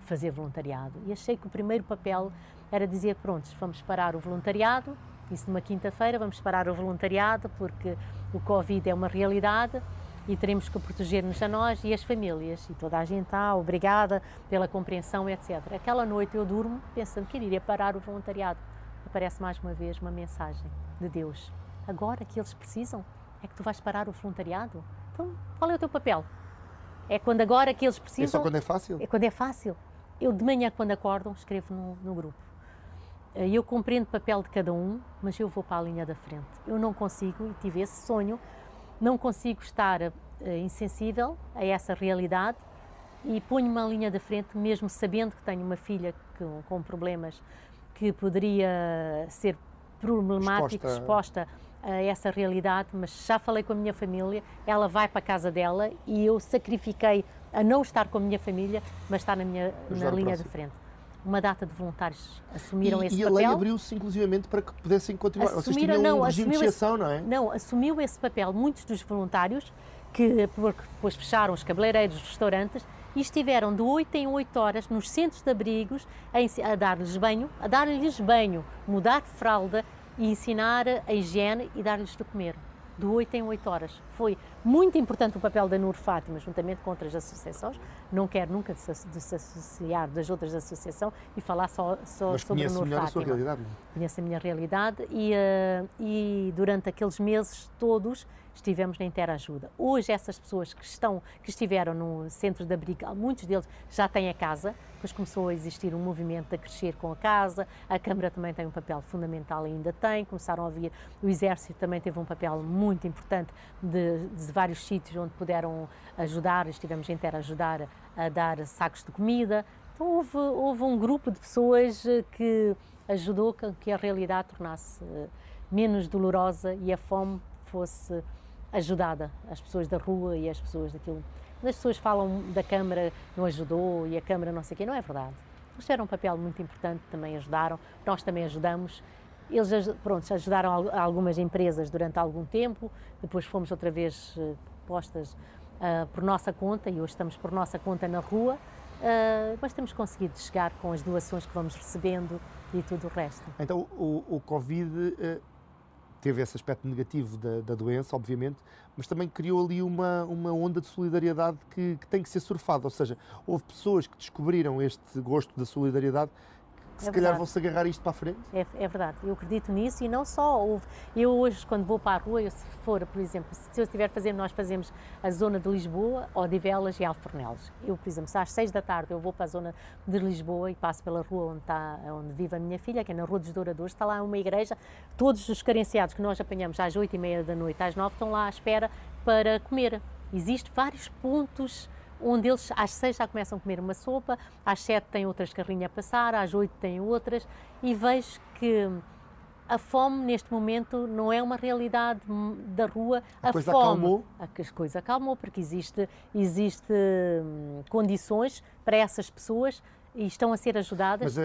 fazer voluntariado. E achei que o primeiro papel era dizer, pronto, vamos parar o voluntariado, isso numa quinta-feira, vamos parar o voluntariado porque o Covid é uma realidade e teremos que proteger-nos a nós e as famílias. E toda a gente obrigada pela compreensão, etc. Aquela noite eu durmo pensando que iria parar o voluntariado. Aparece mais uma vez uma mensagem de Deus. Agora que eles precisam, é que tu vais parar o voluntariado? Então, qual é o teu papel? É quando agora que eles precisam... É só quando é fácil? É quando é fácil. Eu de manhã, quando acordam, escrevo no grupo. Eu compreendo o papel de cada um, mas eu vou para a linha da frente. Eu não consigo, e tive esse sonho, não consigo estar insensível a essa realidade e ponho-me à linha da frente, mesmo sabendo que tenho uma filha com problemas que poderia ser problemática, exposta a essa realidade, mas já falei com a minha família, ela vai para a casa dela e eu sacrifiquei a não estar com a minha família, mas estar na linha da frente. Uma data de voluntários assumiram esse papel. E a lei abriu-se inclusivamente para que pudessem continuar. Vocês tinham um regime de exceção, não é? Não, assumiu esse papel muitos dos voluntários que depois fecharam os cabeleireiros, os restaurantes e estiveram de 8 em 8 horas nos centros de abrigos a dar-lhes banho, mudar de fralda e ensinar a higiene e dar-lhes de comer. De 8 em 8 horas. Foi muito importante o papel da Nur Fátima, juntamente com outras associações. Não quero nunca desassociar das outras associações e falar só sobre a Nur Fátima. A sua realidade? Conheço a minha realidade e durante aqueles meses todos estivemos na Interajuda. Hoje essas pessoas que estiveram no centro de abrigo, muitos deles já têm a casa, depois começou a existir um movimento a crescer com a casa, a Câmara também tem um papel fundamental, ainda tem, começaram a vir, o Exército também teve um papel muito importante de vários sítios onde puderam ajudar, estivemos a Interajudar a dar sacos de comida. Então houve um grupo de pessoas que ajudou que a realidade tornasse menos dolorosa e a fome fosse ajudada, as pessoas da rua e as pessoas daquilo. Quando as pessoas falam da Câmara não ajudou e a Câmara não sei o quê, não é verdade. Eles tiveram um papel muito importante, também ajudaram, nós também ajudamos. Eles ajudaram algumas empresas durante algum tempo, depois fomos outra vez postas por nossa conta e hoje estamos por nossa conta na rua, mas temos conseguido chegar com as doações que vamos recebendo e tudo o resto. Então o Covid teve esse aspecto negativo da doença, obviamente, mas também criou ali uma onda de solidariedade que tem que ser surfada, ou seja, houve pessoas que descobriram este gosto da solidariedade que se calhar vão-se agarrar isto para a frente? É verdade, eu acredito nisso e não só houve. Eu hoje, quando vou para a rua, se for, por exemplo, se eu estiver fazendo, nós fazemos a zona de Lisboa, Odivelas e Alfornelos. Eu, por exemplo, se às 6 da tarde eu vou para a zona de Lisboa e passo pela rua onde vive a minha filha, que é na Rua dos Douradores, está lá uma igreja, todos os carenciados que nós apanhamos às 8h30 da noite, às 9, estão lá à espera para comer. Existem vários pontos onde eles às 6 já começam a comer uma sopa, às 7 têm outras carrinhas a passar, às 8 têm outras, e vejo que a fome neste momento não é uma realidade da rua. A coisa acalmou? As coisas acalmou, porque existe condições para essas pessoas e estão a ser ajudadas.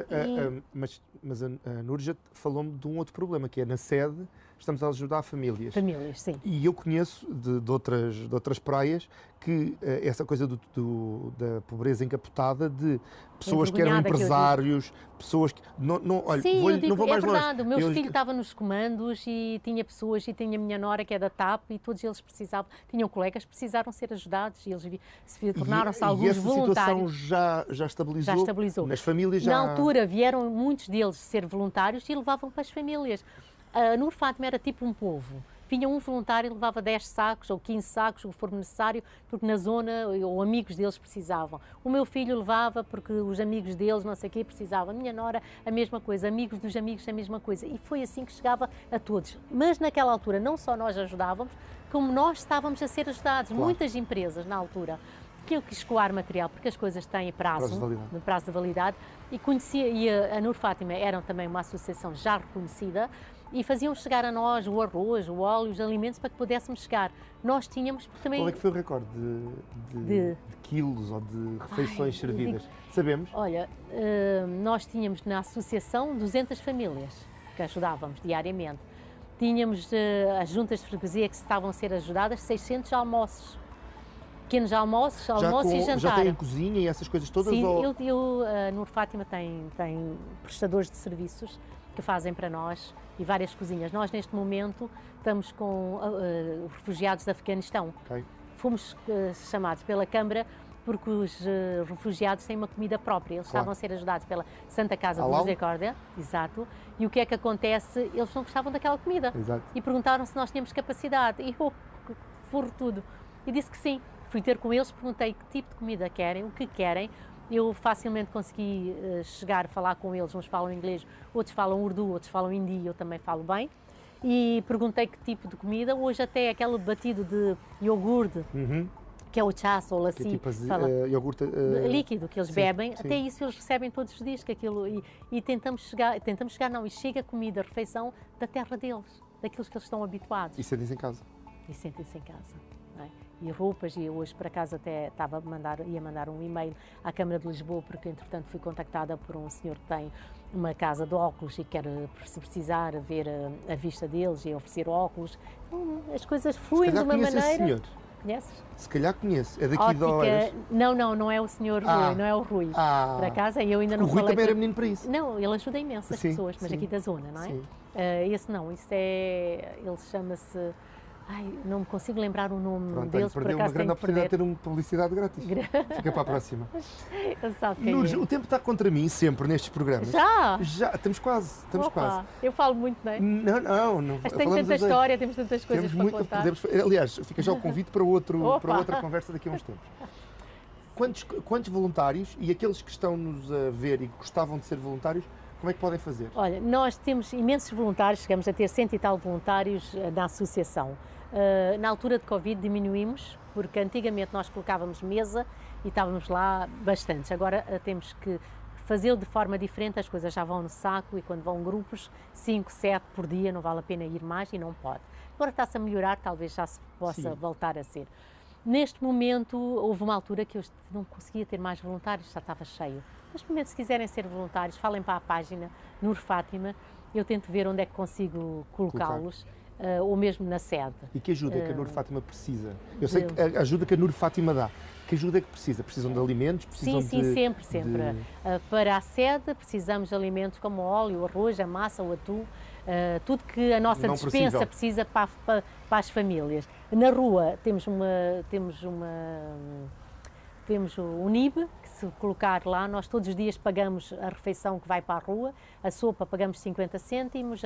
Mas a Núrgia falou-me de um outro problema, que é na sede estamos a ajudar famílias. Famílias, sim. E eu conheço de outras praias que essa coisa da pobreza encapotada, de pessoas que eram empresários, pessoas que... Olha, sim, não vou mais longe. É verdade, o meu filho estava nos comandos e tinha pessoas, e tinha a minha nora que é da TAP, e todos eles precisavam, tinham colegas que precisaram ser ajudados e eles tornaram-se alguns voluntários. E essa situação já estabilizou? Já estabilizou. Nas famílias já... Na altura vieram muitos deles ser voluntários e levavam para as famílias. A Nur Fátima era tipo um povo. Vinha um voluntário e levava 10 sacos ou 15 sacos, o que for necessário, porque na zona ou amigos deles precisavam. O meu filho levava porque os amigos deles, não sei o quê, precisavam. A minha nora, a mesma coisa. Amigos dos amigos, a mesma coisa. E foi assim que chegava a todos. Mas naquela altura não só nós ajudávamos, como nós estávamos a ser ajudados. Claro. Muitas empresas, na altura, tinham que escoar material, porque as coisas têm prazo de validade. E a Nur Fátima era também uma associação já reconhecida, e faziam chegar a nós o arroz, o óleo, os alimentos para que pudéssemos chegar. Nós tínhamos também... Qual é que foi o recorde de quilos ou de refeições servidas? Sabemos? Olha, nós tínhamos na associação 200 famílias que ajudávamos diariamente. Tínhamos as juntas de freguesia que estavam a ser ajudadas, 600 almoços. Pequenos almoços e jantar. Já têm cozinha e essas coisas todas? Sim, a Nur Fátima tem prestadores de serviços que fazem para nós e várias cozinhas. Nós, neste momento, estamos com refugiados do Afeganistão. Okay. Fomos chamados pela Câmara porque os refugiados têm uma comida própria. Eles estavam a ser ajudados pela Santa Casa de Misericórdia, exato, e o que é que acontece? Eles não gostavam daquela comida. Exato. E perguntaram se nós tínhamos capacidade. E eu furro tudo. E disse que sim. Fui ter com eles, perguntei que tipo de comida querem, o que querem. Eu facilmente consegui chegar a falar com eles. Uns falam inglês, outros falam urdu, outros falam hindi, eu também falo bem. E perguntei que tipo de comida. Hoje até aquele batido de iogurte, que é o chás ou lassi, iogurte líquido que eles bebem, sim. Até isso eles recebem todos os dias. E tentamos chegar, e chega a comida, a refeição da terra deles, daqueles que eles estão habituados. E sentem-se em casa. E sentem-se em casa. Não é? E roupas, e hoje por acaso até ia mandar um e-mail à Câmara de Lisboa, porque entretanto fui contactada por um senhor que tem uma casa de óculos e quer, se precisar, ver a vista deles e oferecer óculos. As coisas fluem de uma maneira... Esse senhor. Conheces? Se calhar conheço, é daqui de Oeiras. Não é o senhor Rui, não é o Rui. Por acaso, eu ainda não falei... O Rui também era menino para isso. Não, ele ajuda imenso as pessoas, mas aqui da zona, não é? Sim. Esse não, ele chama-se... Ai, não me consigo lembrar o nome Pronto, deles, por perdeu uma acaso grande tenho que oportunidade de perder. ter uma publicidade grátis. Fica para a próxima. Eu sabe quem Núrgia, é. o tempo está contra mim sempre nestes programas. Já? Já, estamos quase, estamos Opa, quase. eu falo muito, não é? Não. Mas tem falamos tanta os dois. história, temos tantas coisas Temos para muito, contar. aliás, fica já o convite para, Opa. para outra conversa daqui a uns tempos. Quantos voluntários e aqueles que estão-nos a ver e que gostavam de ser voluntários, como é que podem fazer? Olha, nós temos imensos voluntários, chegamos a ter 100 e tal voluntários na associação. Na altura de Covid diminuímos, porque antigamente nós colocávamos mesa e estávamos lá bastantes. Agora temos que fazê-lo de forma diferente, as coisas já vão no saco e quando vão grupos, 5, 7 por dia, não vale a pena ir mais e não pode. Agora está-se a melhorar, talvez já se possa voltar a ser. Neste momento, houve uma altura que eu não conseguia ter mais voluntários, já estava cheio. Neste momento, se quiserem ser voluntários, falem para a página Nur Fátima, eu tento ver onde é que consigo colocá-los, ou mesmo na sede. E que ajuda é que a Nur Fátima precisa? Eu sei que a ajuda que a Nur Fátima dá. Que ajuda é que precisa? Precisam de alimentos? Precisam sim, sempre. Para a sede precisamos de alimentos como o óleo, o arroz, a massa, o atum, tudo que a nossa despensa precisa para as famílias. Na rua temos o NIB, que se colocar lá, nós todos os dias pagamos a refeição que vai para a rua, a sopa pagamos 50 cêntimos,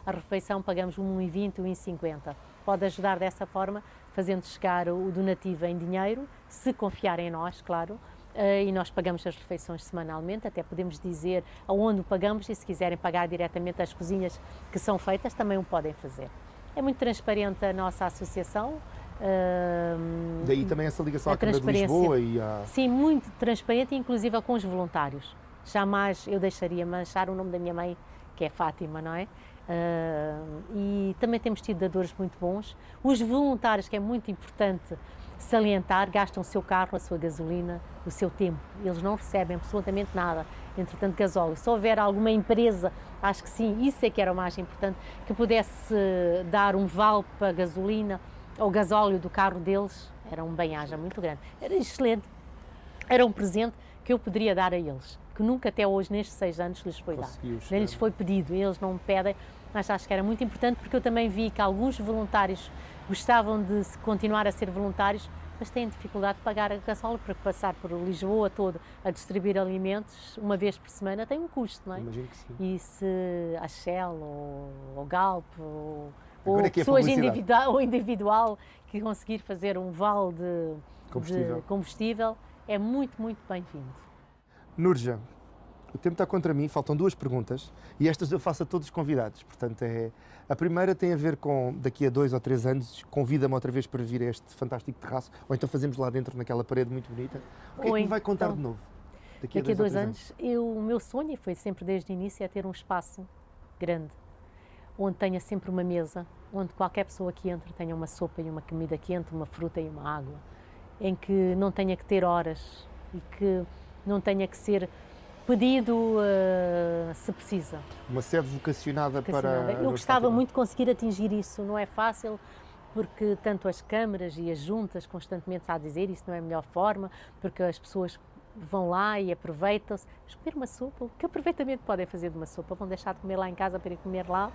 a refeição pagamos 1,20, 1,50. Pode ajudar dessa forma, fazendo chegar o donativo em dinheiro, se confiar em nós, claro, e nós pagamos as refeições semanalmente, até podemos dizer aonde o pagamos e se quiserem pagar diretamente as cozinhas que são feitas, também o podem fazer. É muito transparente a nossa associação. Daí também essa ligação à Câmara de Lisboa e à... Sim, muito transparente, inclusive com os voluntários. Jamais eu deixaria manchar o nome da minha mãe, que é Fátima, não é? E também temos tido dadores muito bons. Os voluntários, que é muito importante salientar, gastam o seu carro, a sua gasolina, o seu tempo. Eles não recebem absolutamente nada, entretanto, gasóleo. Se houver alguma empresa, acho que sim, isso é que era o mais importante, que pudesse dar um vale para a gasolina ou gasóleo do carro deles, era um bem-aja muito grande. Era excelente. Era um presente que eu poderia dar a eles, que nunca até hoje, nestes 6 anos, lhes foi dado. Nem lhes foi pedido, eles não me pedem, mas acho que era muito importante porque eu também vi que alguns voluntários gostavam de continuar a ser voluntários, mas têm dificuldade de pagar a gasóleo, porque passar por Lisboa todo a distribuir alimentos uma vez por semana tem um custo, não é? Imagino que sim. E se a Shell ou Galp ou que pessoas individual que conseguir fazer um vale de combustível é muito, muito bem-vindo. Núrgia, o tempo está contra mim, faltam 2 perguntas e estas eu faço a todos os convidados. Portanto, a primeira tem a ver com, daqui a 2 ou 3 anos, convida-me outra vez para vir a este fantástico terraço, ou então fazemos lá dentro naquela parede muito bonita. O que é que me vai contar de novo? Daqui a 2 anos, o meu sonho, foi sempre desde o início, é ter um espaço grande, onde tenha sempre uma mesa, onde qualquer pessoa que entre tenha uma sopa e uma comida quente, uma fruta e uma água, em que não tenha que ter horas e que não tenha que ser pedido se precisa. Uma sede vocacionada para... Eu gostava muito de conseguir atingir isso, não é fácil, porque tanto as câmaras e as juntas constantemente a dizer isso não é a melhor forma, porque as pessoas vão lá e aproveitam-se. Mas comer uma sopa, o que aproveitamento podem fazer de uma sopa? Vão deixar de comer lá em casa para ir comer lá?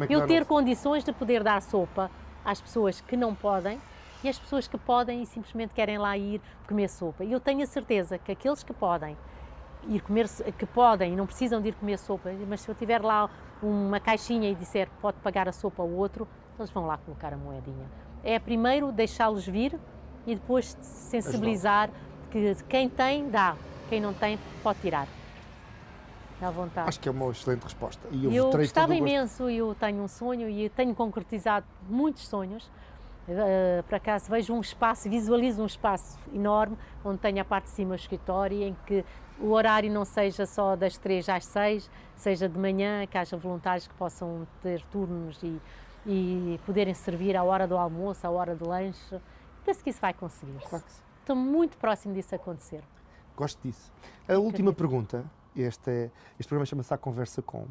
Eu ter condições de poder dar sopa às pessoas que não podem e às pessoas que podem e simplesmente querem lá ir comer sopa. E eu tenho a certeza que aqueles que podem ir comer, que podem e não precisam de ir comer sopa, mas se eu tiver lá uma caixinha e disser pode pagar a sopa ao outro, eles vão lá colocar a moedinha. É primeiro deixá-los vir e depois sensibilizar que quem tem, dá. Quem não tem, pode tirar. À vontade. Acho que é uma excelente resposta. E eu gostava imenso, eu tenho um sonho e tenho concretizado muitos sonhos. Por acaso vejo um espaço, visualizo um espaço enorme, onde tenho a parte de cima o escritório, em que o horário não seja só das 3 às 6, seja de manhã, que haja voluntários que possam ter turnos e poderem servir à hora do almoço, à hora do lanche. Penso que isso vai conseguir. Claro que sim. Estou muito próximo disso acontecer. Gosto disso. A última pergunta, este programa chama-se A Conversa Com.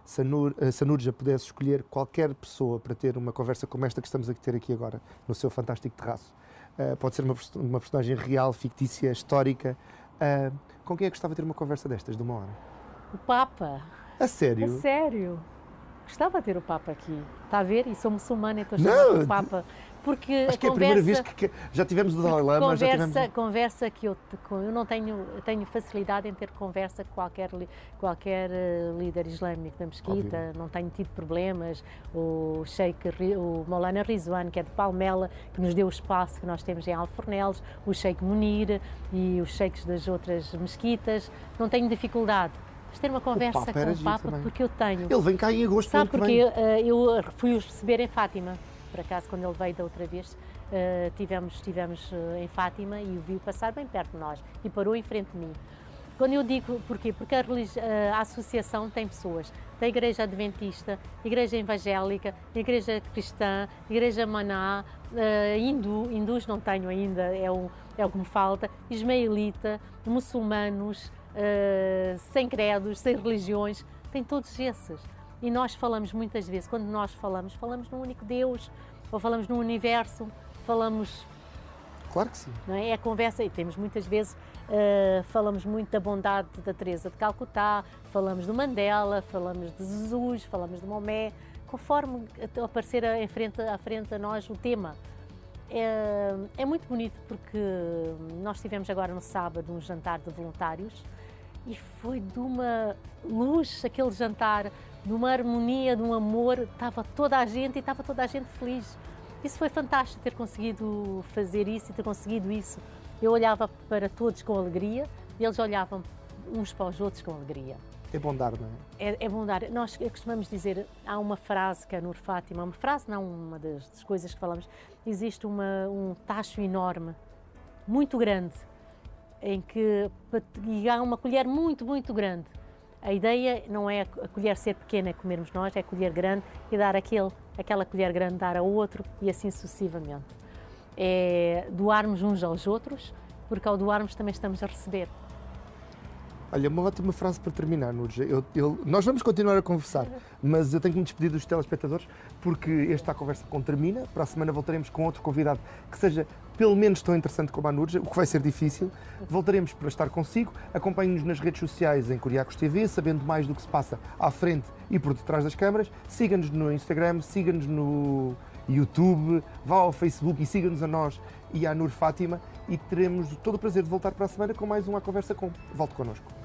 Se a Núrgia pudesse escolher qualquer pessoa para ter uma conversa como esta que estamos a ter aqui agora, no seu fantástico terraço, pode ser uma personagem real, fictícia, histórica, com quem é que gostava de ter uma conversa destas, de 1 hora? O Papa. A sério? A sério. Gostava de ter o Papa aqui. Está a ver? E sou muçulmana, então Não, chamo o Papa. Porque acho que é a primeira vez que já tivemos o Dalai Lama, já tivemos... Conversa que eu não tenho facilidade em ter conversa com qualquer líder islâmico da mesquita, Obviamente. não tenho tido problemas. O o Maulana Rizwan, que é de Palmela, que nos deu o espaço que nós temos em Alfornelos, o Sheikh Munir e os sheikhs das outras mesquitas, não tenho dificuldade. Ter uma conversa com o Papa, porque eu tenho. Ele vem cá em agosto. Sabe, porque eu fui-o receber em Fátima, por acaso, quando ele veio da outra vez, tivemos em Fátima e o vi passar bem perto de nós e parou em frente de mim. Quando eu digo porquê? Porque a associação tem pessoas, tem a Igreja Adventista, Igreja Evangélica, Igreja Cristã, Igreja Maná, hindus não tenho ainda, é o que me falta, ismaelita, muçulmanos, sem credos, sem religiões, tem todos esses. E nós falamos muitas vezes, quando nós falamos num único Deus, ou falamos num universo, falamos... Claro que sim. Não é? É a conversa, e temos muitas vezes, falamos muito da bondade da Teresa de Calcutá, falamos do Mandela, falamos de Jesus, falamos de Maomé, conforme aparecer à frente a nós o tema. É muito bonito porque nós tivemos agora no sábado um jantar de voluntários e foi de uma luz aquele jantar, de uma harmonia, de um amor, estava toda a gente feliz. Isso foi fantástico, ter conseguido fazer isso e ter conseguido isso. Eu olhava para todos com alegria e eles olhavam uns para os outros com alegria. É bom dar, não é? É bom dar. Nós costumamos dizer, há uma frase que é Nur Fátima, uma frase não, uma das coisas que falamos, existe um tacho enorme, muito grande, em que e há uma colher muito, muito grande. A ideia não é a colher ser pequena, é comermos nós, é a colher grande e dar aquela colher grande, dar a outro e assim sucessivamente. É doarmos uns aos outros, porque ao doarmos também estamos a receber. Olha, uma ótima frase para terminar, Núria. Nós vamos continuar a conversar, mas eu tenho que me despedir dos telespectadores porque esta conversa termina. Para a semana voltaremos com outro convidado que seja pelo menos tão interessante como a Núria, o que vai ser difícil. Voltaremos para estar consigo. Acompanhe-nos nas redes sociais em Curiacos TV, sabendo mais do que se passa à frente e por detrás das câmaras. Siga-nos no Instagram, siga-nos no YouTube, vá ao Facebook e siga-nos a nós e à Nur Fátima e teremos todo o prazer de voltar para a semana com mais uma conversa com. Volte connosco.